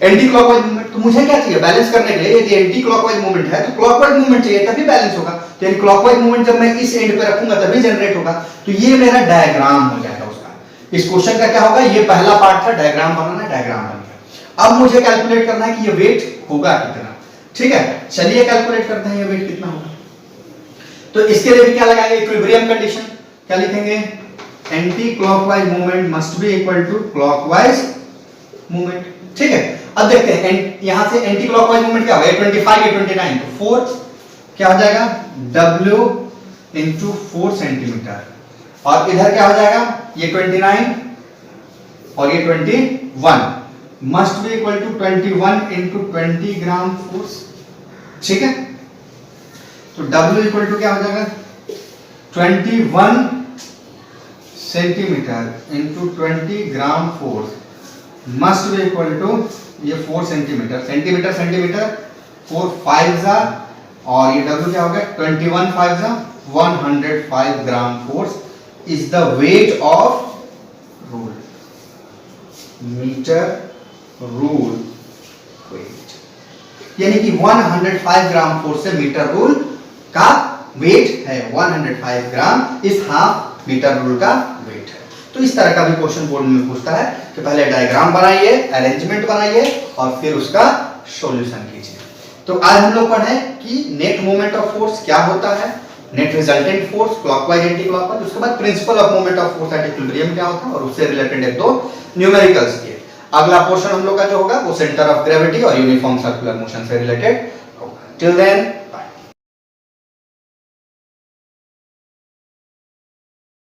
anti clockwise movement. तो मुझे क्या चाहिए, बैलेंस करने के लिए यदि एंटी क्लॉकवाइज मूवमेंट है तो क्लॉकवाइज मूवमेंट चाहिए, तभी बैलेंस होगा। तो यानी क्लॉकवाइज मूवमेंट जब मैं इस एंड पे रखूंगा तभी जनरेट होगा। तो ये मेरा डायग्राम हो जाएगा उसका। इस क्वेश्चन का क्या होगा, ये पहला पार्ट था, डायग्राम बनाना, डायग्राम बन गया। अब मुझे कैलकुलेट करना है कि ये वेट होगा कितना, ठीक है। चलिए कैलकुलेट करते हैं ये वेट कितना होगा। तो इसके लिए भी क्या लगाएंगे, इक्विलिब्रियम कंडीशन। क्या लिखेंगे, anti clockwise movement must be equal to clockwise movement, ठीक है। अब देखते हैं यहां से एंटी क्लॉकवाइज मूवमेंट क्या होगा, 25 या 29, तो 4 क्या हो जाएगा, W इंटू 4 सेंटीमीटर, और इधर क्या हो जाएगा, ये 29 और ये 21 must be equal to 21 into 20 gram force, ठीक है। तो W इक्वल टू क्या हो जाएगा, 21 centimetre into 20 gram force must be equal to ये 4 सेंटीमीटर, सेंटीमीटर सेंटीमीटर 4 5 जा, और ये W क्या हो गया 21 5 जा 105 gram force is the weight of rule, metre rule weight, यानी कि 105 ग्राम फोर्स से मीटर रूल का वेट है, 105 ग्राम इस हाफ मीटर रूल का वेट है। तो इस तरह का भी क्वेश्चन बोर्ड में पूछता है कि पहले डायग्राम बनाइए, अरेंजमेंट बनाइए और फिर उसका सॉल्यूशन कीजिए। तो आज हम लोग पढ़े कि नेट मोमेंट ऑफ फोर्स क्या होता है, net resultant force clockwise anti clockwise, उसके बाद principal of moment of force at equilibrium क्या होता है और उससे रिलेटेड एक दो न्यूमेरिकल्स किए। अगला पोर्शन हम लोग का जो होगा वो सेंटर ऑफ ग्रेविटी और यूनिफॉर्म सर्कुलर मोशन से रिलेटेड होगा। Till then